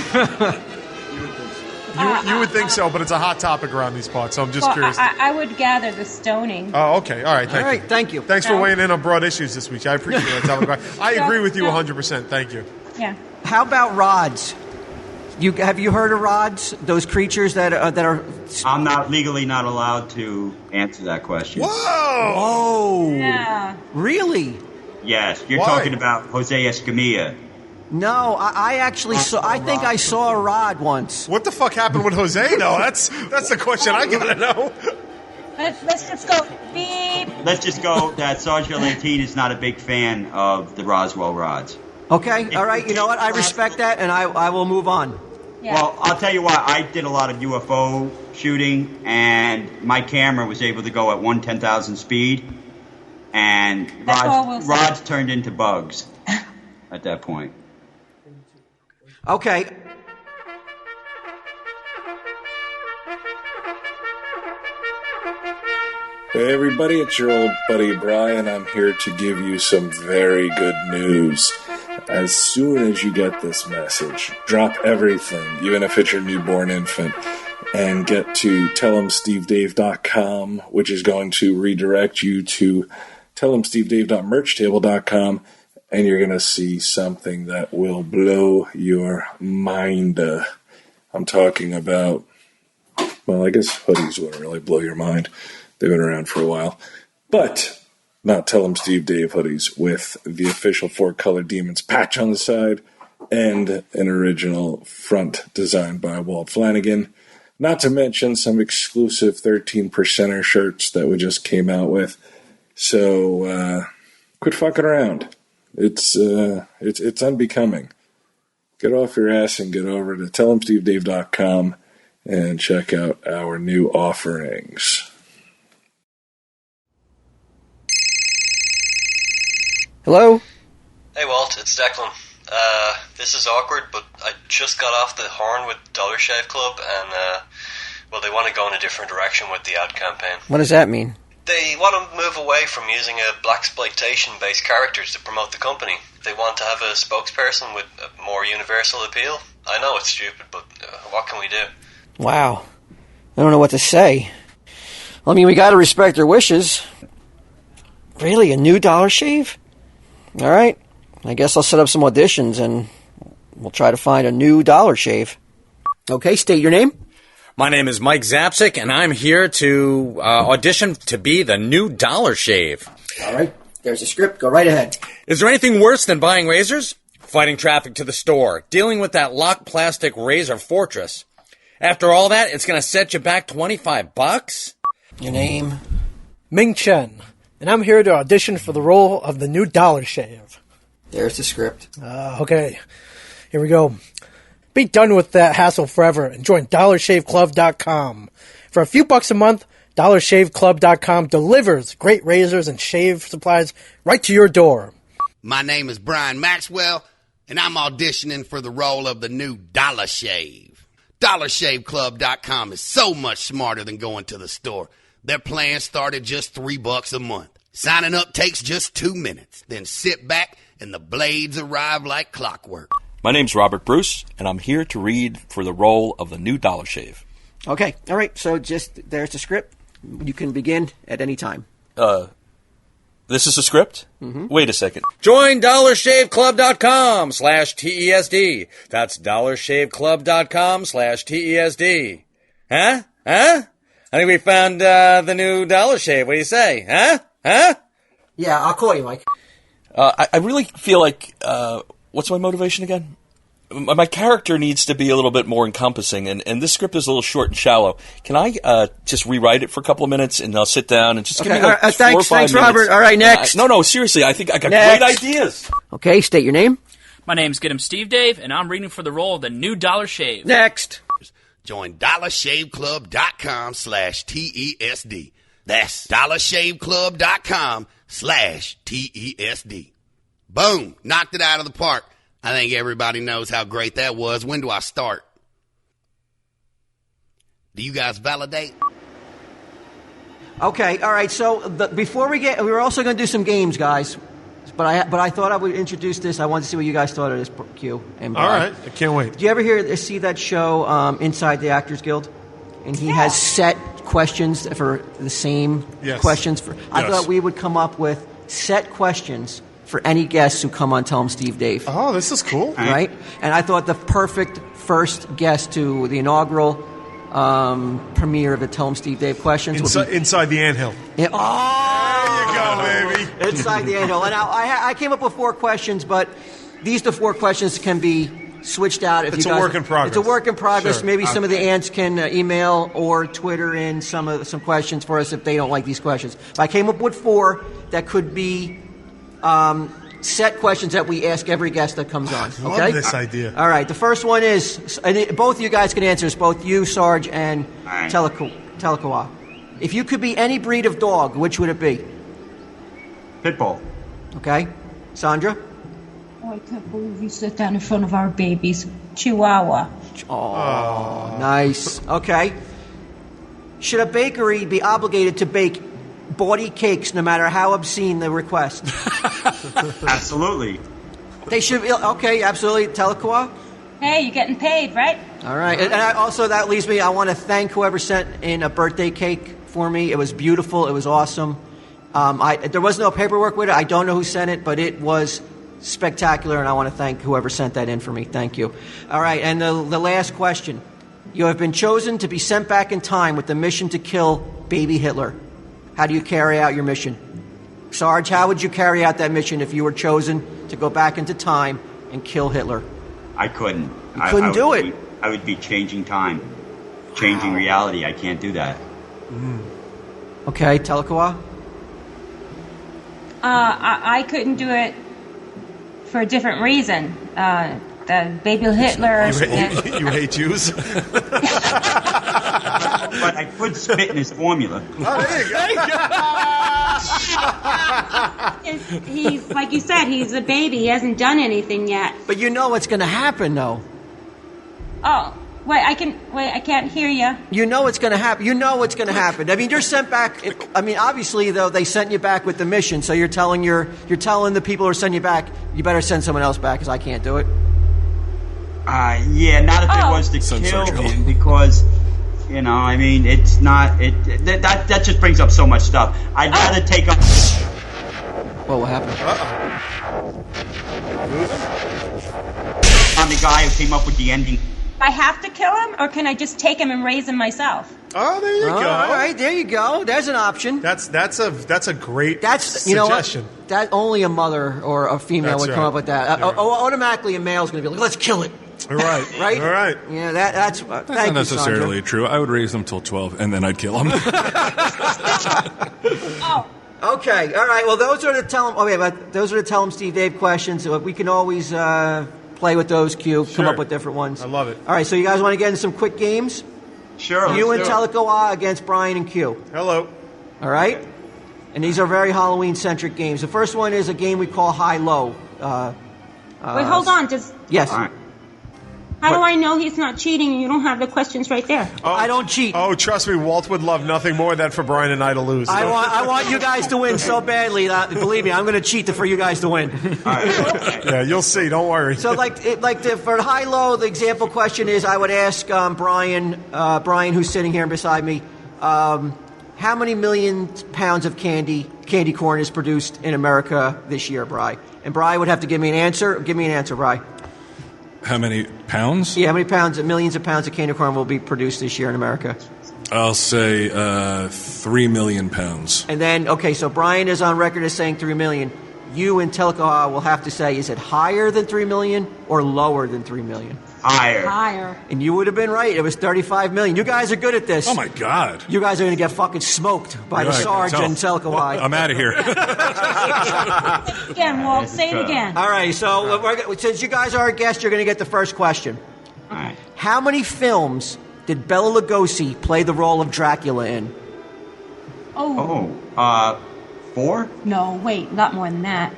You would think so, but it's a hot topic around these parts, so I'm just curious. I would gather the stoning. Oh, okay. All right. Thank you. Thanks for weighing in on broad issues this week. I appreciate it. I agree with you 100%. Thank you. Yeah. How about rods? Have you heard of rods? Those creatures that are. I'm legally not allowed to answer that question. Whoa! Yeah. Really? Yes, you're Why? talking about Jose Escamilla. No, I actually saw. I think I saw a rod once. What the fuck happened with Jose, though? That's the question I gotta know. Let's just go beep. Let's just go that Sergio Lantin is not a big fan of the Roswell rods. Okay, all right. You know what? I respect that, and I will move on. Yeah. Well, I'll tell you what, I did a lot of UFO shooting, and my camera was able to go at 1/10,000 speed, and That's all we'll say. rods turned into bugs at that point. Okay. Hey everybody, it's your old buddy Brian. I'm here to give you some very good news. As soon as you get this message, drop everything, even if it's your newborn infant, and get to tellemstevedave.com, which is going to redirect you to tellemstevedave.merchtable.com, and you're going to see something that will blow your mind. I'm talking about, well, I guess hoodies wouldn't really blow your mind. They've been around for a while. But not Tell 'em Steve Dave hoodies with the official 4-color Demons patch on the side and an original front designed by Walt Flanagan. Not to mention some exclusive 13%er shirts that we just came out with. So quit fucking around. It's unbecoming. Get off your ass and get over to tellemstevedave.com and check out our new offerings. Hello? Hey Walt, it's Declan. This is awkward, but I just got off the horn with Dollar Shave Club, and they want to go in a different direction with the ad campaign. What does that mean? They want to move away from using a blaxploitation-based characters to promote the company. They want to have a spokesperson with a more universal appeal. I know it's stupid, but what can we do? Wow. I don't know what to say. I mean, we gotta respect their wishes. Really, a new Dollar Shave? All right. I guess I'll set up some auditions and we'll try to find a new Dollar Shave. Okay, state your name. My name is Mike Zapsik, and I'm here to audition to be the new Dollar Shave. All right. There's a script. Go right ahead. Is there anything worse than buying razors? Fighting traffic to the store, dealing with that locked plastic razor fortress. After all that, it's going to set you back $25? Your name? Ming Chen, and I'm here to audition for the role of the new Dollar Shave. There's the script. Okay, here we go. Be done with that hassle forever and join DollarShaveClub.com. For a few bucks a month, DollarShaveClub.com delivers great razors and shave supplies right to your door. My name is Brian Maxwell, and I'm auditioning for the role of the new Dollar Shave. DollarShaveClub.com is so much smarter than going to the store. Their plans start at just $3 a month. Signing up takes just 2 minutes. Then sit back and the blades arrive like clockwork. My name's Robert Bruce, and I'm here to read for the role of the new Dollar Shave. Okay. All right. So just there's the script. You can begin at any time. This is a script? Mm-hmm. Wait a second. Join DollarShaveClub.com/TESD. That's DollarShaveClub.com/TESD. Huh? I think we found the new Dollar Shave. What do you say? Huh? Yeah, I'll call you, Mike. I really feel like... what's my motivation again? My character needs to be a little bit more encompassing, and this script is a little short and shallow. Can I just rewrite it for a couple of minutes, and I'll sit down and just give me like 4 or 5 thanks, minutes? Robert. All right, next. No, seriously, I think I got Next. great ideas. Okay, state your name. My name's Get 'em Steve Dave, and I'm reading for the role of the new Dollar Shave. Next. Join dollarshaveclub.com/TESD. That's dollarshaveclub.com/TESD. Boom. Knocked it out of the park. I think everybody knows how great that was. When do I start? Do you guys validate? Okay, all right. So before we were also going to do some games, guys. But I thought I would introduce this. I wanted to see what you guys thought of this, Q. And all right, I can't wait. Did you ever see that show Inside the Actors Guild? And he has set questions for the same questions. I thought we would come up with set questions for any guests who come on Tell 'em Steve Dave. Oh, this is cool. Right? And I thought the perfect first guest to the inaugural premiere of the Tell 'em Steve Dave questions would be Inside the Anthill. Yeah. There you go, baby. Inside the Anthill. And I came up with 4 questions, but these 4 questions can be switched out. It's a work in progress. It's a work in progress. Sure. Maybe some of the ants can email or Twitter in some questions for us if they don't like these questions. But I came up with 4 that could be set questions that we ask every guest that comes on. Okay? I love this idea. All right. The first one is, and both of you guys can answer this, both you, Sarge, and Telekawa. If you could be any breed of dog, which would it be? Pitbull. Okay. Sandra? Oh, I can't believe you sit down in front of our babies. Chihuahua. Oh, nice. Okay. Should a bakery be obligated to bake bawdy cakes no matter how obscene the request? Absolutely. They should be. Okay, absolutely. Telekua? Hey, you're getting paid, right? All right. And also, that leaves me, I want to thank whoever sent in a birthday cake for me. It was beautiful. It was awesome. There was no paperwork with it. I don't know who sent it, but it was spectacular, and I want to thank whoever sent that in for me. Thank you. All right, and the last question. You have been chosen to be sent back in time with the mission to kill baby Hitler. How do you carry out your mission? Sarge, how would you carry out that mission if you were chosen to go back into time and kill Hitler? I couldn't. You couldn't do it. I would be changing time, changing reality. I can't do that. Okay, Telekawa? I couldn't do it for a different reason. The baby Hitler. You hate Jews? But I could spit in his formula. Oh, there you go. He's like you said, he's a baby. He hasn't done anything yet. But you know what's going to happen, though. Oh, wait! I can't hear you. You know what's going to happen. You know what's going to happen. I mean, you're sent back. I mean, obviously, though, they sent you back with the mission. So you're telling the people who are sending you back, you better send someone else back because I can't do it. Yeah, not if it was to kill him, because, you know, I mean, it's not. That just brings up so much stuff. I'd rather take up. What happened? I'm the guy who came up with the ending. I have to kill him, or can I just take him and raise him myself? Oh, there you go. All right, there you go. There's an option. That's a great suggestion. You know what? That only a mother or a female would come up with that. Automatically, a male's going to be like, "Let's kill it." Right. Right. All right. Yeah, that's not necessarily true. I would raise them till 12, and then I'd kill them. Oh. Okay. All right. Well, those are the Tell 'em Steve Dave questions. We can always play with those. Q. Come up with different ones. I love it. All right. So you guys want to get into some quick games? Sure. You and Telekawa against Brian and Q. Hello. All right. And these are very Halloween-centric games. The first one is a game we call High-Low. Wait, hold on. Yes. All right. How do I know he's not cheating and you don't have the questions right there? I don't cheat. Oh, trust me, Walt would love nothing more than for Brian and I to lose. I want you guys to win so badly that, believe me, I'm going to cheat for you guys to win. Yeah, you'll see. Don't worry. So, for high-low, the example question is, I would ask Brian, who's sitting here beside me, how many million pounds of candy corn is produced in America this year, Bri? And Bri would have to give me an answer. Give me an answer, Bri. How many pounds? Yeah, how many pounds, millions of pounds of candy corn will be produced this year in America? I'll say 3 million pounds. And then, okay, so Brian is on record as saying 3 million. You and Telekawa will have to say, is it higher than 3 million or lower than 3 million? Higher. And you would have been right. It was 35 million. You guys are good at this. Oh my God! You guys are going to get fucking smoked by the Sarge and Telekawai. I'm out of here. Again, Walt, say it again. All right, so since you guys are our guests, you're going to get the first question. All right. How many films did Bela Lugosi play the role of Dracula in? 4? No, wait, not more than that.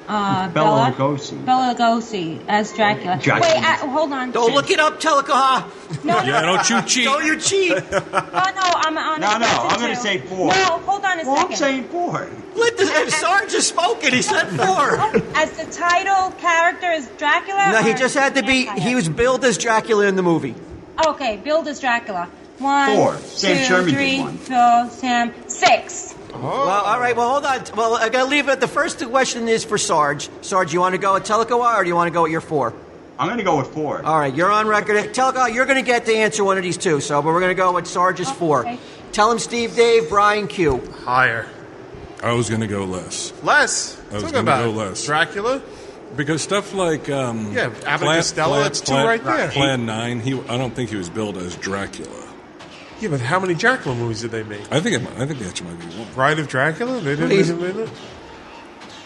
Bela Lugosi. Bela Lugosi as Dracula. Wait, hold on. Don't look it up, Telekaha. No, don't you cheat. Don't you cheat. I'm on. No, I'm going to say 4. No, hold on a second. I'm saying 4. Sarge has spoken. He said 4. As the title character is Dracula? No, he just had to be. He was billed as Dracula in the movie. Okay, billed as Dracula. 1, 4. Sam 2, Sherman 3, did one. 4, Sam, 6. Well, all right. Well, hold on. Well, I got to leave it. The first question is for Sarge. Sarge, you want to go with Telekawa or do you want to go with your 4? I'm going to go with 4. All right, you're on record. Telekawa, you're going to get to answer one of these two. But we're going to go with Sarge's 4. Okay. Tell him Steve, Dave, Brian, Q. Higher. I was going to go less. Less? I was Talk going to about go less. Dracula? Because stuff like Abbott and Costello, that's 2 right there. Plan 9, I don't think he was billed as Dracula. Yeah, but how many Dracula movies did they make? I think that might be one. Bride of Dracula? They didn't make it?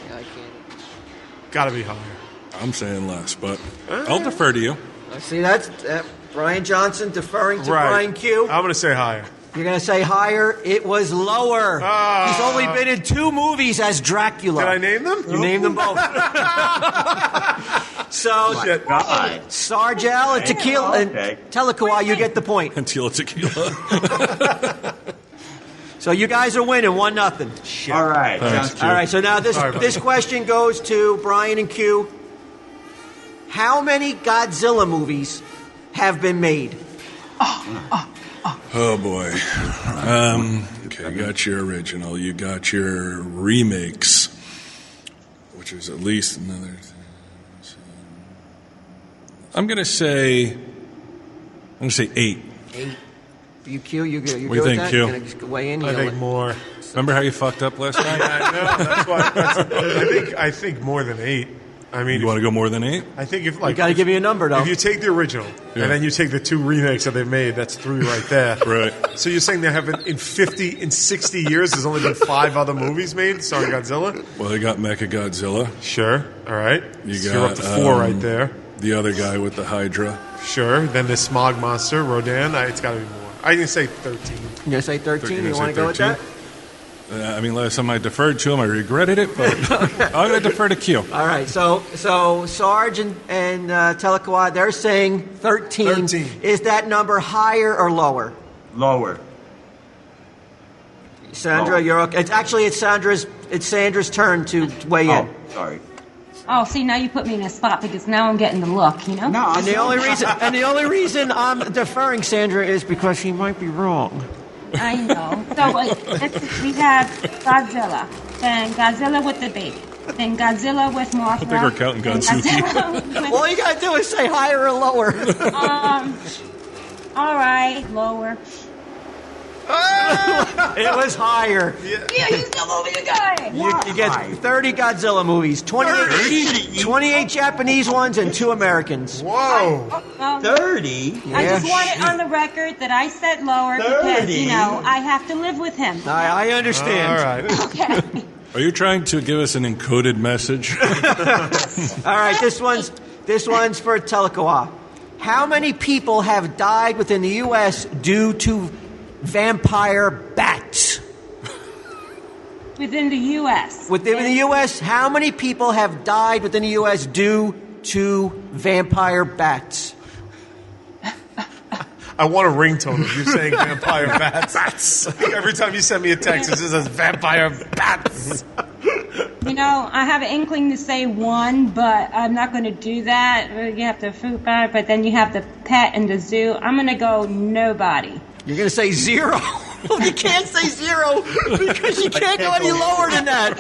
Yeah, I can't. Gotta be higher. I'm saying less, but I'll defer to you. See, that's Brian Johnson deferring to Brian Q. I'm going to say higher. You're going to say higher. It was lower. He's only been in 2 movies as Dracula. Did I name them? You named them both. So, Sargel and Tequila and Telekawa, you get the point. And Tequila. So you guys are winning 1-0. All right. Thanks, All right. So now this question goes to Brian and Q. How many Godzilla movies have been made? Oh boy. Okay, you got your original. You got your remakes, which is at least another. I'm gonna say 8. 8. You Q, you What do you go with think, that? Q? You're gonna just weigh in. I think more. Remember how you fucked up last time? I know. That's why. I think more than 8. I mean, you want to go more than 8? I think if you got to give me a number though. If you take the original and then you take the 2 remakes that they've made, that's 3 right there. Right. So you're saying there have been in 60 years, there's only been 5 other movies made starring Godzilla? Well, they got Mechagodzilla. Sure. All right. You You're up to 4 right there. The other guy with the Hydra. Sure. Then the Smog Monster, Rodan. It's got to be more. I can say 13. You're gonna say 13. You want to go with that? I mean, last time I deferred to him, I regretted it, but I'm going to defer to Q. All right, so Sarge and Telekawa, they're saying 13. Is that number higher or lower? Lower. Sandra, you're okay. It's Sandra's turn to weigh in. Sorry. Oh, see, now you put me in a spot because now I'm getting the look, you know? No, And the only reason I'm deferring Sandra is because she might be wrong. I know. So we have Godzilla, then Godzilla with the baby, then Godzilla with Mothra. I think we're counting Godzilla. All you gotta do is say higher or lower. All right, lower. It was higher. Yeah, you still over the guy. You get 30 Godzilla movies, 28 Japanese ones, and 2 Americans. Whoa. 30? I just want it on the record that I said lower because, I have to live with him. I understand. All right. Okay. Are you trying to give us an encoded message? All right, this one's for Telekawa. How many people have died within the U.S. due to vampire bats? Within the U.S. Within the U.S., how many people have died within the U.S. due to vampire bats? I want a ringtone of you saying vampire bats. Every time you send me a text, it says vampire bats. I have an inkling to say 1, but I'm not going to do that. You have the fruit bar, but then you have the pet and the zoo. I'm going to go nobody. You're going to say 0. You can't say 0 because you can't go any lower than that.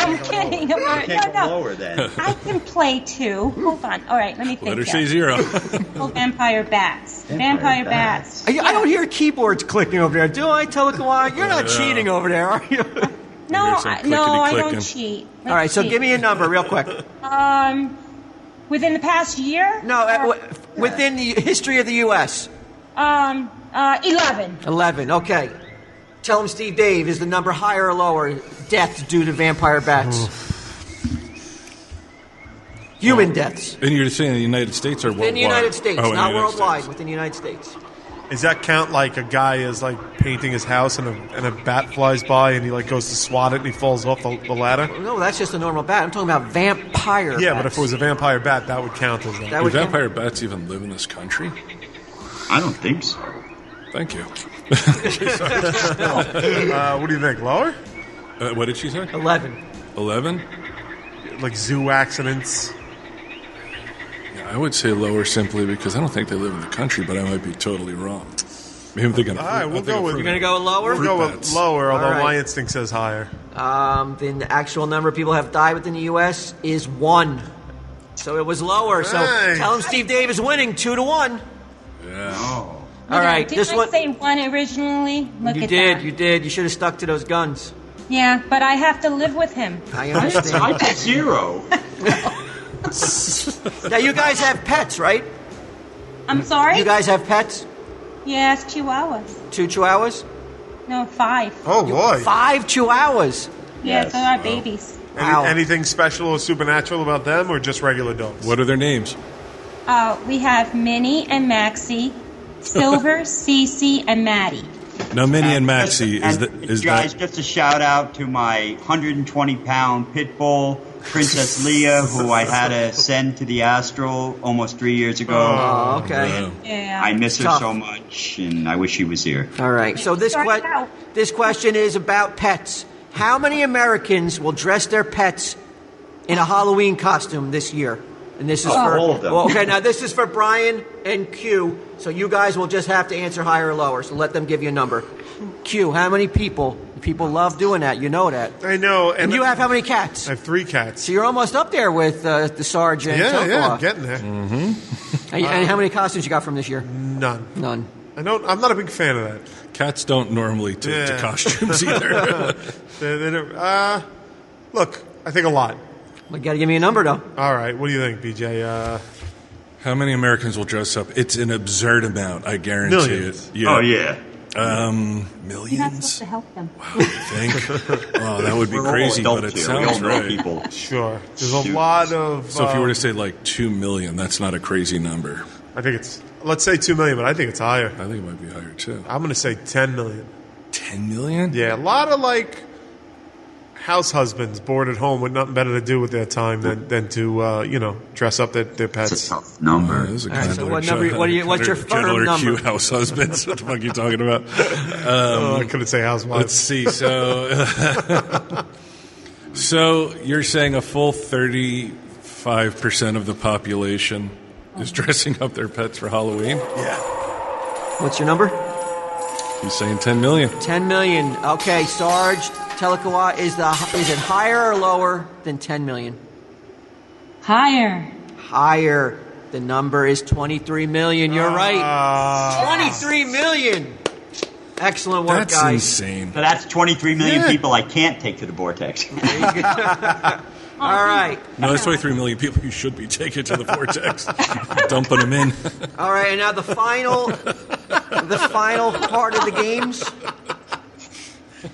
I'm kidding. Can't go lower then. I can play 2. Hold on. All right, let me think. Let her say 0. Oh, vampire bats. Vampire bats. I don't hear keyboards clicking over there. Do I, Telekawa? You're not cheating over there, are you? No, I don't cheat. All right, so give me a number real quick. Within the past year? No, within the history of the U.S. 11. 11, okay. Tell him, Steve Dave, is the number higher or lower? Deaths due to vampire bats. Human deaths. And you're saying the United States or worldwide? In the United States, Oh, in the not United worldwide, States. within the United States. Does that count like a guy is like painting his house and a bat flies by and he like goes to swat it and he falls off the ladder? No, that's just a normal bat. I'm talking about vampire Yeah, bats. but if it was a vampire bat, that would count as that. Do vampire bats even live in this country? I don't think so. Thank you. What do you think? Lower? What did she say? 11. 11? Like zoo accidents. Yeah, I would say lower simply because I don't think they live in the country, but I might be totally wrong. Maybe I'm thinking. All right, we'll go with. You're going to go lower? We'll go with lower, although All right. my instinct says higher. Then the actual number of people have died within the U.S. is 1. So it was lower. So Nice. tell him Steve Dave is winning 2-1. Yeah. All right, Didn't this I one. say 1 originally? Look You at did, that. you did. You should have stuck to those guns. Yeah, but I have to live with him. I understand. I put 0. Now you guys have pets, right? I'm sorry? You guys have pets? Yes, chihuahuas. 2 chihuahuas? No, 5. Oh boy! 5 chihuahuas. Yeah, so are babies. Wow. Anything special or supernatural about them, or just regular dogs? What are their names? We have Minnie and Maxie, Silver, Cece, and Maddie. Now, Minnie and Maxie, is guys, that... just a shout out to my 120-pound pit bull, Princess Leia, who I had to send to the astral almost 3 years ago. Oh, okay. Yeah. I miss her Tough. so much, and I wish she was here. All right. So this question is about pets. How many Americans will dress their pets in a Halloween costume this year? And this is for all of them. Well, okay, now this is for Brian and Q. So you guys will just have to answer higher or lower. So let them give you a number. Q, how many people? People love doing that. You know that. I know. And you have how many cats? I have 3 cats. So you're almost up there with the Sarge and Yeah, Tokawa. I'm getting there. And how many costumes you got from this year? None. None. I'm not a big fan of that. Cats don't normally take to costumes either. They don't, look, I think a lot. You got to give me a number, though. All right, what do you think, BJ? How many Americans will dress up? It's an absurd amount, I guarantee Millions. it. Oh, yeah. You're not Millions? supposed to help them. You think? Oh, that would be We're all crazy, but adults it here. We all sounds know right. people. Sure. There's a lot of... So if you were to say like 2 million, that's not a crazy number. I think it's... Let's say 2 million, but I think it's higher. I think it might be higher too. I'm going to say 10 million. 10 million? Yeah, a lot of, like, house husbands bored at home with nothing better to do with their time than to, dress up their pets. It's a tough number. This is a All right, kind so of what number? What's your firm Gentler number? Q house husbands. What the fuck are you talking about? I couldn't say housewives. Let's see. So you're saying a full 35% of the population is dressing up their pets for Halloween? Yeah. What's your number? He's saying 10 million. 10 million. Okay, Sarge, Telekawa, is it higher or lower than 10 million? Higher. Higher. The number is 23 million. You're right. 23 million. Excellent work, That's guys. insane. So that's 23 million people I can't take to the vortex. All right. No, that's 23 million people you should be taking to the vortex. Dumping them in. All right, and now the final part of the games.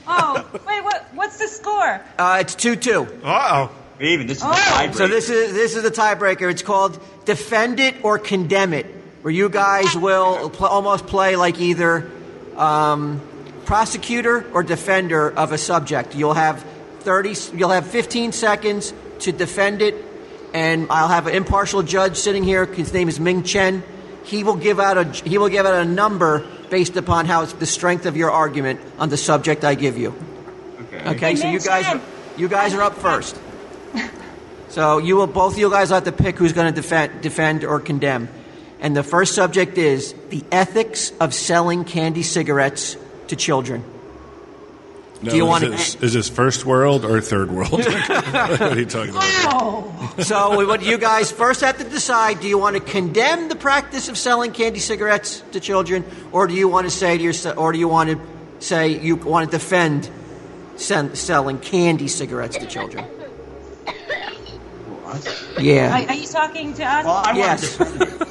Oh, wait, what's the score? It's 2-2. Uh-oh. Even this is the tiebreaker. So this is the tiebreaker. It's called Defend It or Condemn It, where you guys will almost play like either prosecutor or defender of a subject. You'll have 15 seconds to defend it, and I'll have an impartial judge sitting here. His name is Ming Chen. He will give out a number based upon the strength of your argument on the subject I give you. Okay. So you guys are up first. So both of you guys have to pick who's going to defend or condemn. And the first subject is the ethics of selling candy cigarettes to children. No, Do you want is this first world or third world? What are you talking about? So what you guys first have to decide, do you want to condemn the practice of selling candy cigarettes to children, or do you want to say you want to defend selling candy cigarettes to children? Yeah. Are you talking to us? Well, I Yes. want to defend it.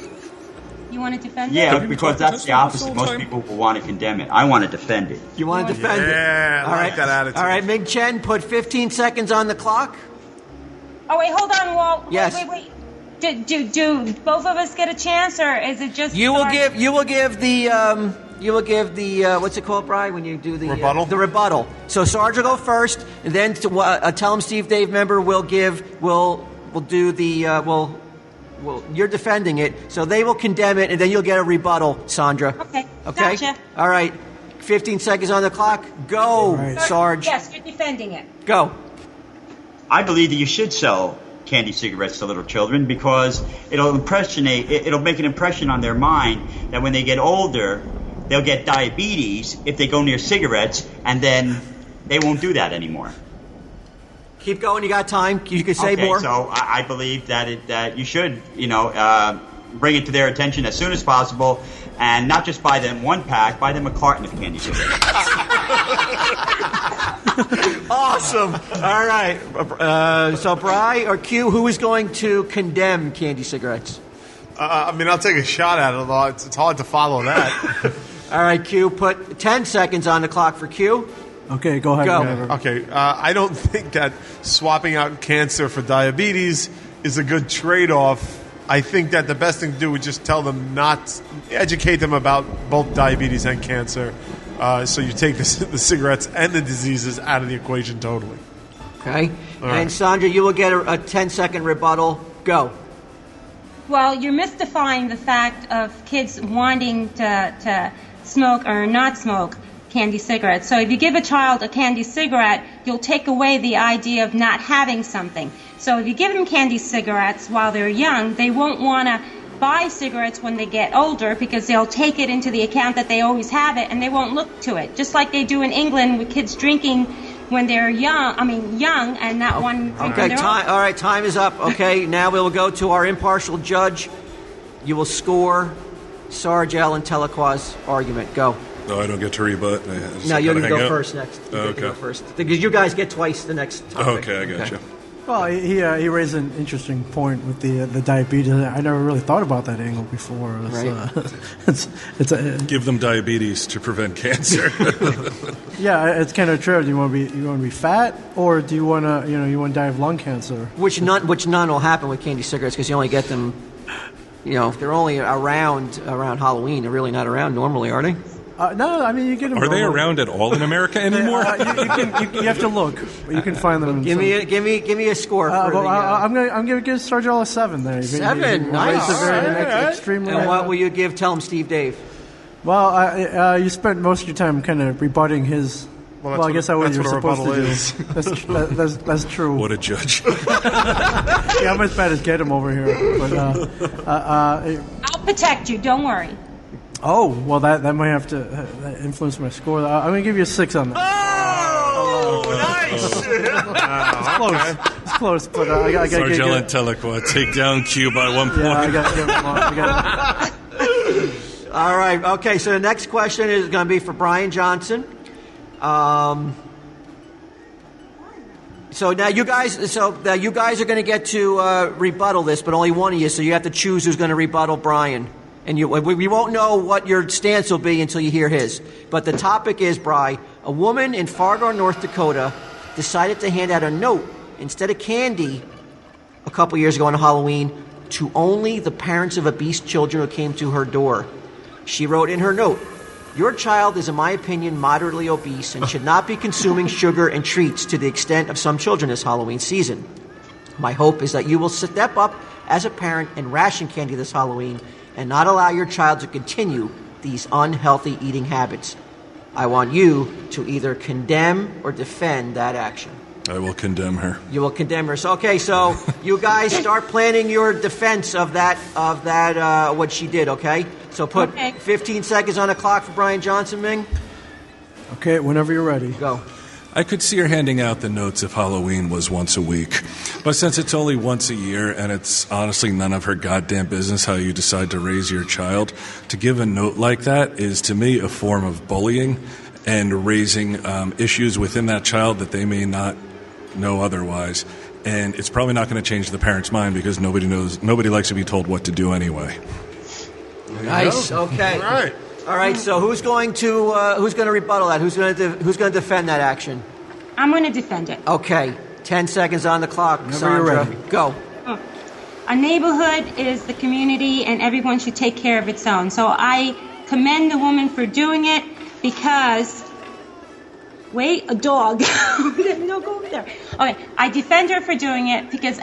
You want to defend it? Yeah, because that's the opposite. Most people will want to condemn it. I want to defend it. You want to defend it? Yeah, I All like right. that attitude. All right, Ming Chen, put 15 seconds on the clock. Oh, wait, hold on, Walt. Yes. Wait. Do both of us get a chance, or is it just... You will give the what's it called, Brian, when you do the Rebuttal? The rebuttal. So Sarge will go first, and then tell him Steve Dave member will do the you're defending it, so they will condemn it, and then you'll get a rebuttal, Sandra. Okay. Okay. Gotcha. All right. 15 seconds on the clock. Go, Sarge. Yes, you're defending it. Go. I believe that you should sell candy cigarettes to little children because it'll make an impression on their mind that when they get older, they'll get diabetes if they go near cigarettes, and then they won't do that anymore. Keep going. You got time. You can say more. So I believe that you should, bring it to their attention as soon as possible, and not just buy them one pack, buy them a carton of candy cigarettes. Awesome. All right. So, Bri or Q, who is going to condemn candy cigarettes? I'll take a shot at it, although it's hard to follow that. All right, Q, put 10 seconds on the clock for Q. Okay, go ahead. Go. Okay, I don't think that swapping out cancer for diabetes is a good trade-off. I think that the best thing to do would just educate them about both diabetes and cancer. So you take the cigarettes and the diseases out of the equation totally. Okay. All right. And Sandra, you will get a 10-second rebuttal. Go. Well, you're mystifying the fact of kids wanting to smoke or not smoke candy cigarettes. So if you give a child a candy cigarette, you'll take away the idea of not having something. So if you give them candy cigarettes while they're young, they won't want to buy cigarettes when they get older because they'll take it into the account that they always have it and they won't look to it. Just like they do in England with kids drinking when they're young and not one drink Okay, when they're time. old. All right, time is up. Okay, now we will go to our impartial judge. You will score Sarge L. and Telequa's argument. Go. No, I don't get to rebut. No, you're going to hang go up? first next. You get to Okay. go first. Because you guys get twice the next topic. Okay, I got you. Well, he raised an interesting point with the diabetes. I never really thought about that angle before. Give them diabetes to prevent cancer. Yeah, it's kind of true. Do you want to be fat, or do you want to die of lung cancer? Which none will happen with candy cigarettes because you only get them. They're only around Halloween. They're really not around normally, are they? No, I mean you get them. Are they around at all in America anymore? You have to look, but you can find them. Give me a score. I'm gonna give Sarge L a 7 there. 7, nice. Extremely. And what will you give? Tell him, Steve Dave. Well, you spent most of your time kind of rebutting his. Well, I guess that's what you're supposed to do. That's true. What a judge. Yeah, I'm as bad as get him over here. But I'll protect you. Don't worry. oh, well, that might have to influence my score. I'm going to give you a 6 on that. Oh, nice. It's close. It's close, but I got to get Sargel and Telequa take down Q by 1 point. Yeah, I got to All right. Okay. So the next question is going to be for Brian Johnson. So now you guys are going to get to rebuttal this, but only one of you. So you have to choose who's going to rebuttal Brian. And we won't know what your stance will be until you hear his. But the topic is, Bri, a woman in Fargo, North Dakota, decided to hand out a note instead of candy a couple years ago on Halloween to only the parents of obese children who came to her door. She wrote in her note, "Your child is, in my opinion, moderately obese and should not be consuming sugar and treats to the extent of some children this Halloween season. My hope is that you will step up as a parent and ration candy this Halloween and not allow your child to continue these unhealthy eating habits. I want you to either condemn or defend that action." I will condemn her. You will condemn her. So, okay, so you guys start planning your defense of that what she did, okay? So put 15 seconds on the clock for Brian Johnson, Ming. Okay, whenever you're ready. Go. I could see her handing out the notes if Halloween was once a week. But since it's only once a year and it's honestly none of her goddamn business how you decide to raise your child, to give a note like that is, to me, a form of bullying and raising issues within that child that they may not know otherwise. and it's probably not going to change the parent's mind because nobody likes to be told what to do anyway. Nice. Okay. All right. So who's going to rebuttal that? Who's going to defend that action? I'm going to defend it. Okay. 10 seconds on the clock, Sandra. Go. A neighborhood is the community, and everyone should take care of its own. So I commend the woman for doing it because. Wait, a dog. No, go over there. Okay, I defend her for doing it because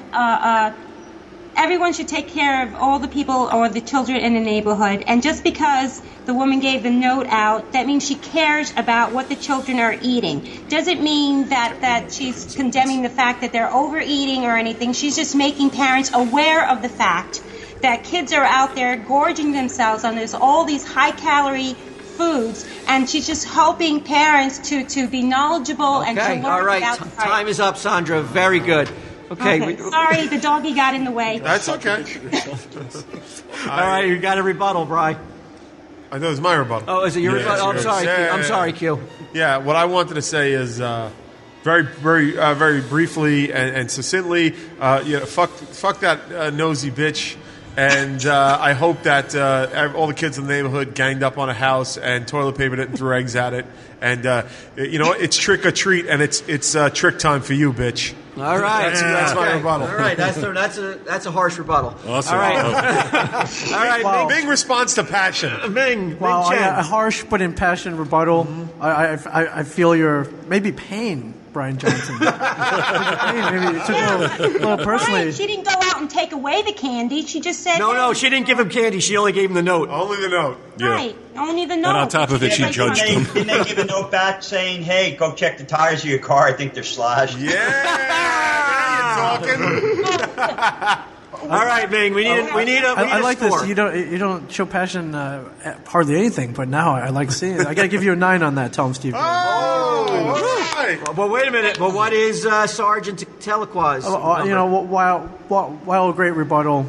everyone should take care of all the people or the children in the neighborhood. And just because the woman gave the note out, that means she cares about what the children are eating. Doesn't mean that she's condemning the fact that they're overeating or anything. She's just making parents aware of the fact that kids are out there gorging themselves on all these high-calorie foods, and she's just helping parents to be knowledgeable and to learn all right. about the Time is up, Sandra. Very good. Okay. Sorry, the doggy got in the way. That's okay. All right, you got a rebuttal, Bri. I know it's my rebuttal. Oh, is it your rebuttal? Oh, I'm sorry. Yeah, I'm sorry, Q. Yeah, what I wanted to say is very briefly and succinctly, fuck that nosy bitch. And I hope that all the kids in the neighborhood ganged up on a house and toilet papered it and threw eggs at it. And it's trick or treat, and it's trick time for you, bitch. All right, that's my rebuttal. All right, that's a harsh rebuttal. Awesome. All right, all right. Wow. Big response to passion. Ming Wow, Chen. a harsh but impassioned rebuttal. I feel your maybe pain, Brian Johnson. Maybe it took a little personally. Right, she didn't go out and take away the candy. She just said, No, she didn't give him candy. She only gave him the note. Only the note. Right, only the note. And on top of it, she judged him. Didn't they give a note back saying, "Hey, go check the tires of your car. I think they're slashed." Yeah, now you're talking. All right, Ming. We need a I like score. this. You don't show passion at hardly anything, but now I like seeing it. I got to give you a 9 on that. Tell him, Steve. Oh, right. Well, wait a minute. Well, what is Sergeant Telequaz? While a great rebuttal,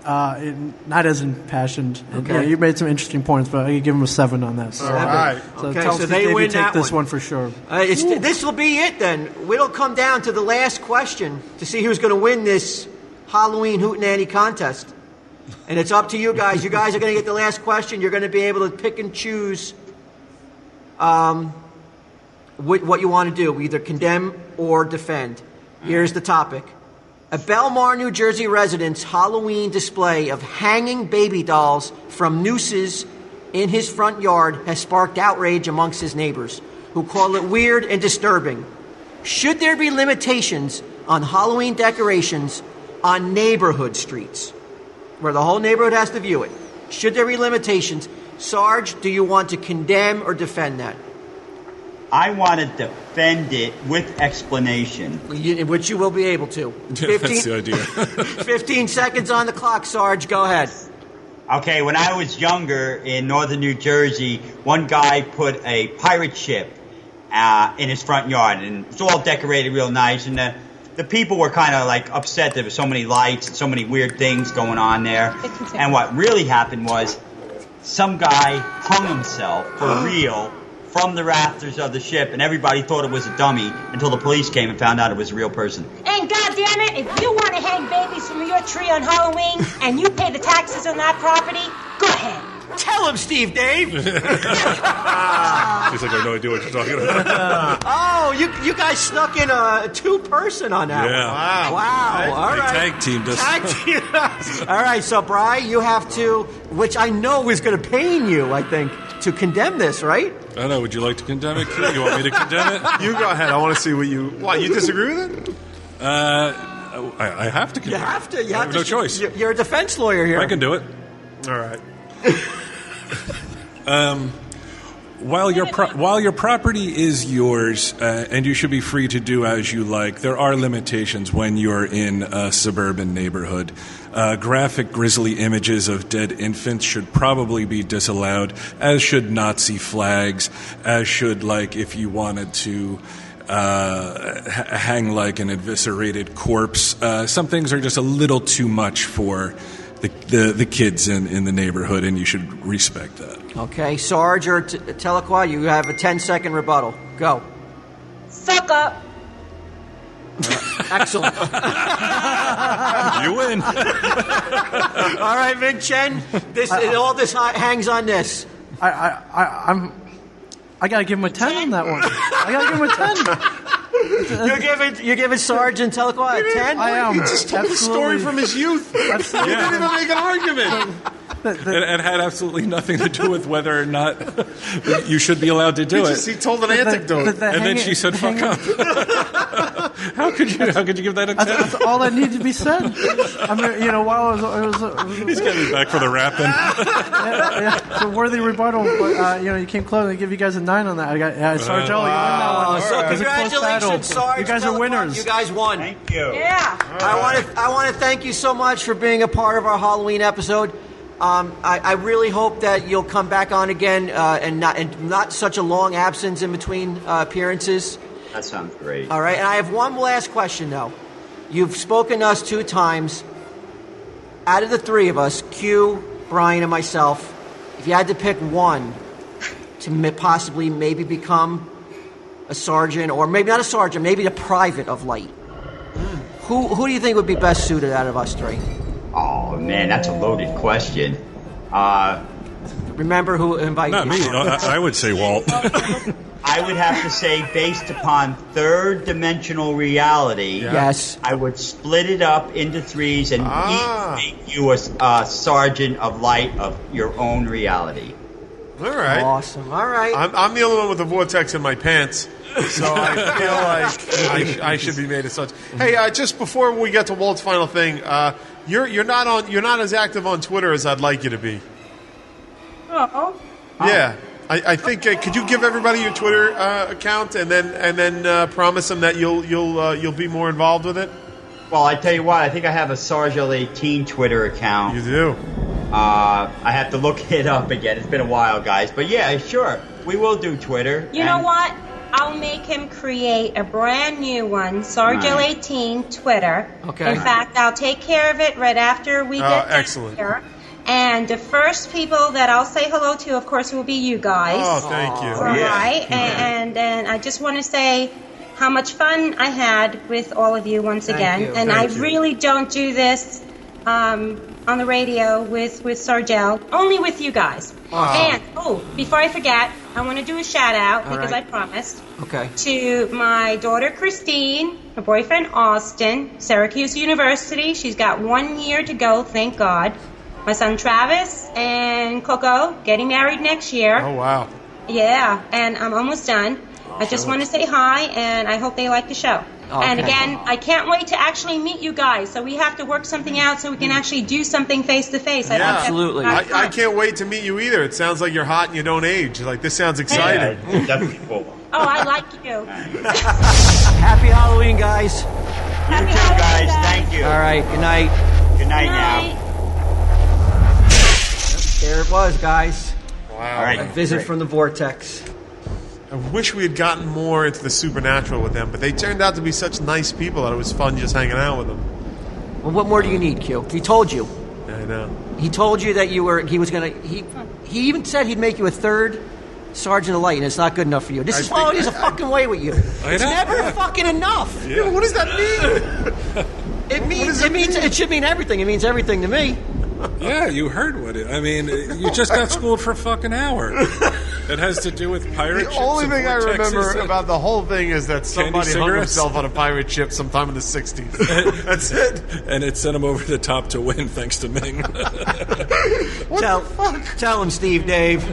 not as impassioned. Okay. You made some interesting points, but I could give him a 7 on that. So, All right. So tell so Steve they Davey win take that this one. one for sure. This will be it then. It'll come down to the last question to see who's going to win this Halloween Hootenanny contest. And it's up to you guys. You guys are going to get the last question. You're going to be able to pick and choose what you want to do, either condemn or defend. Here's the topic. A Belmar, New Jersey resident's Halloween display of hanging baby dolls from nooses in his front yard has sparked outrage amongst his neighbors, who call it weird and disturbing. Should there be limitations on Halloween decorations on neighborhood streets, where the whole neighborhood has to view it? Should there be limitations? Sarge, do you want to condemn or defend that? I want to defend it with explanation. Which you will be able to. That's the idea. 15 seconds on the clock, Sarge. Go ahead. Okay, when I was younger in northern New Jersey, one guy put a pirate ship in his front yard, and it was all decorated real nice, and the people were kind of like upset there were so many lights and so many weird things going on there. And what really happened was some guy hung himself for real from the rafters of the ship, and everybody thought it was a dummy until the police came and found out it was a real person. And goddammit, if you want to hang babies from your tree on Halloween and you pay the taxes on that property, go ahead. Tell him, Steve Dave. She's like, I have no idea what you're talking about. Oh, you guys snuck in a 2-person on that Yeah. one. Wow. All right. Tag team does. Tag team. All right, so, Bri, you have to, which I know is going to pain you, I think, to condemn this, right? I don't know. Would you like to condemn it, Q? You want me to condemn it? You go ahead. I want to see what you disagree with it? I have to condemn You have to. I have no choice. You're a defense lawyer here. I can do it. All right. While your property is yours, and you should be free to do as you like, there are limitations when you're in a suburban neighborhood. Graphic, grisly images of dead infants should probably be disallowed, as should Nazi flags, as should, like, if you wanted to hang like an eviscerated corpse. Some things are just a little too much for the kids in the neighborhood, and you should respect that. Okay, Sarge or Telequa, you have a 10-second rebuttal. Go. Suck up. Excellent. You win. All right, Vin Chen. All this hangs on this. I gotta give him a 10 on that one. I gotta give him a 10. You're giving Sergeant Telequa a 10? I am. He just told the story from his youth. Absolutely. He didn't even make an argument. It had absolutely nothing to do with whether or not you should be allowed to do it. He told an anecdote. And then she said, fuck up. How could you give that a 10? That's all that needed to be said. I mean, while it was He's getting back for the rapping. it's a worthy rebuttal, but you came close. I give you guys a 9 on that. I got Sargello, you win that one. So congratulations, Sarge. You guys are winners. You guys won. Thank you. Yeah. I want to thank you so much for being a part of our Halloween episode. I really hope that you'll come back on again and not such a long absence in between appearances. That sounds great. All right, and I have one last question, though. You've spoken to us 2 times. Out of the 3 of us, Q, Brian, and myself, if you had to pick one to possibly maybe become a sergeant, or maybe not a sergeant, maybe a private of light, who do you think would be best suited out of us 3? Oh, man, that's a loaded question. Remember who invited Not you. me. I would say Walt. I would have to say, based upon third-dimensional reality, Yes. I would split it up into 3s and each make you a sergeant of light of your own reality. All right. Awesome. All right. I'm the only one with the vortex in my pants, so I feel like I should be made as such. Hey, just before we get to Walt's final thing, you're not as active on Twitter as I'd like you to be. Oh. Yeah. I think could you give everybody your Twitter account and then promise them that you'll be more involved with it? Well, I tell you what, I think I have a Sargel18 Twitter account. You do. I have to look it up again. It's been a while, guys. But yeah, sure, we will do Twitter. You know what? I'll make him create a brand new one, Sargel18 Twitter. Okay. In fact, I'll take care of it right after we get done excellent. here. And the first people that I'll say hello to, of course, will be you guys. Oh, thank you. All right. And I just want to say how much fun I had with all of you once again. you. And Thank I you. really don't do this on the radio with Sargel, only with you guys. And, before I forget, I want to do a shout-out, because I promised, to my daughter Christine, her boyfriend Austin, Syracuse University. She's got 1 year to go, thank God. My son Travis and Coco getting married next year. Oh, wow. Yeah, and I'm almost done. I just want to say hi, and I hope they like the show. Okay. And again, I can't wait to actually meet you guys. So we have to work something out so we can actually do something face to face. Absolutely. I can't wait to meet you either. It sounds like you're hot and you don't age. Like, this sounds exciting. Yeah, definitely cool. Oh, I like you. Happy Halloween, guys. Happy You too, Halloween, guys. Thank you. All right. Good night. Good night now. There it was, guys. Wow. All right. A visit from the vortex. I wish we had gotten more into the supernatural with them, but they turned out to be such nice people that it was fun just hanging out with them. Well, what more do you need, Q? He told you. I know. He told you that he was gonna. He even said he'd make you a 3rd sergeant of light, and it's not good enough for you. This is always a fucking way with you. It's never fucking enough. Yeah, what does that mean? It should mean everything. It means everything to me. Yeah, you heard what it. I mean, you just got schooled for a fucking hour. It has to do with pirate ships. The only and thing I vortexes remember and about the whole thing is that somebody hung cigarettes. himself on a pirate ship sometime in the 60s. That's it. And it sent him over the top to win, thanks to Ming. Tell him, Steve Dave.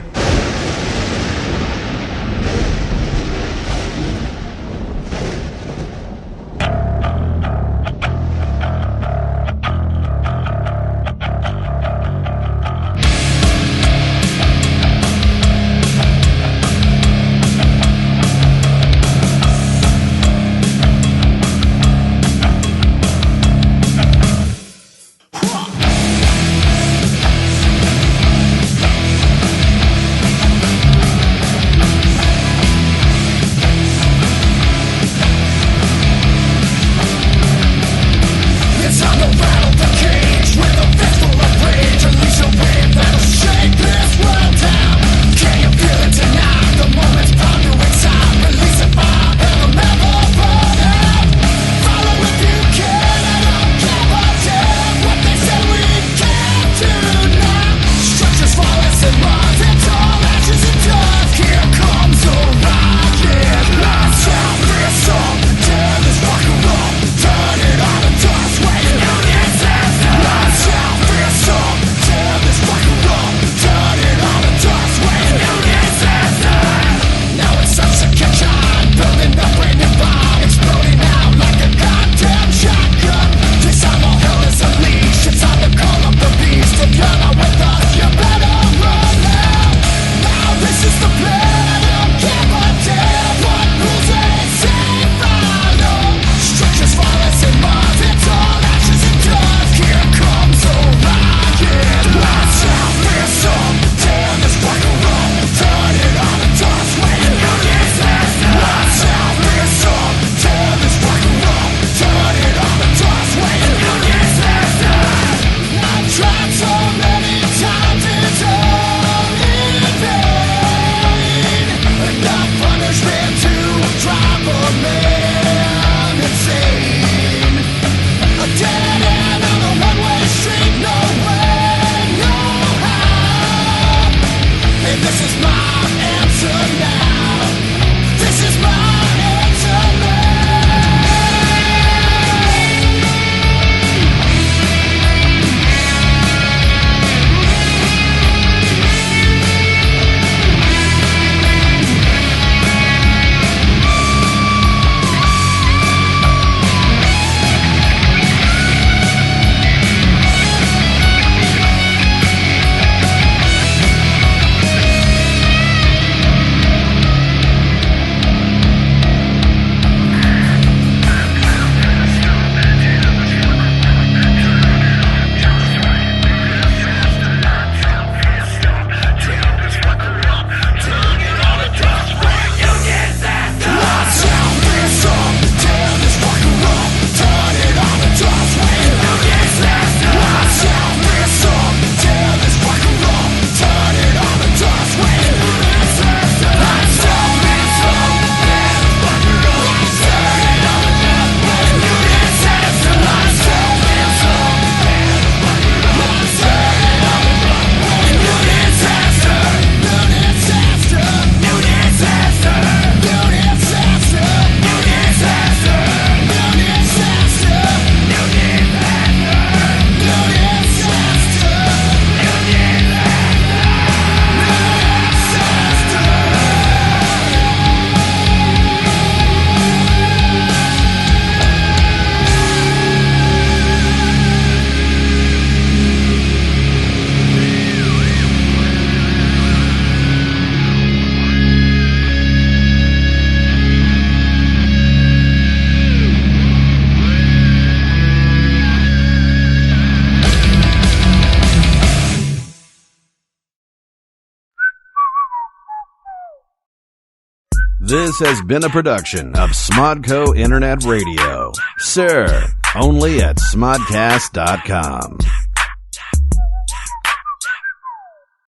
This has been a production of Smodco Internet Radio. Sir, only at smodcast.com.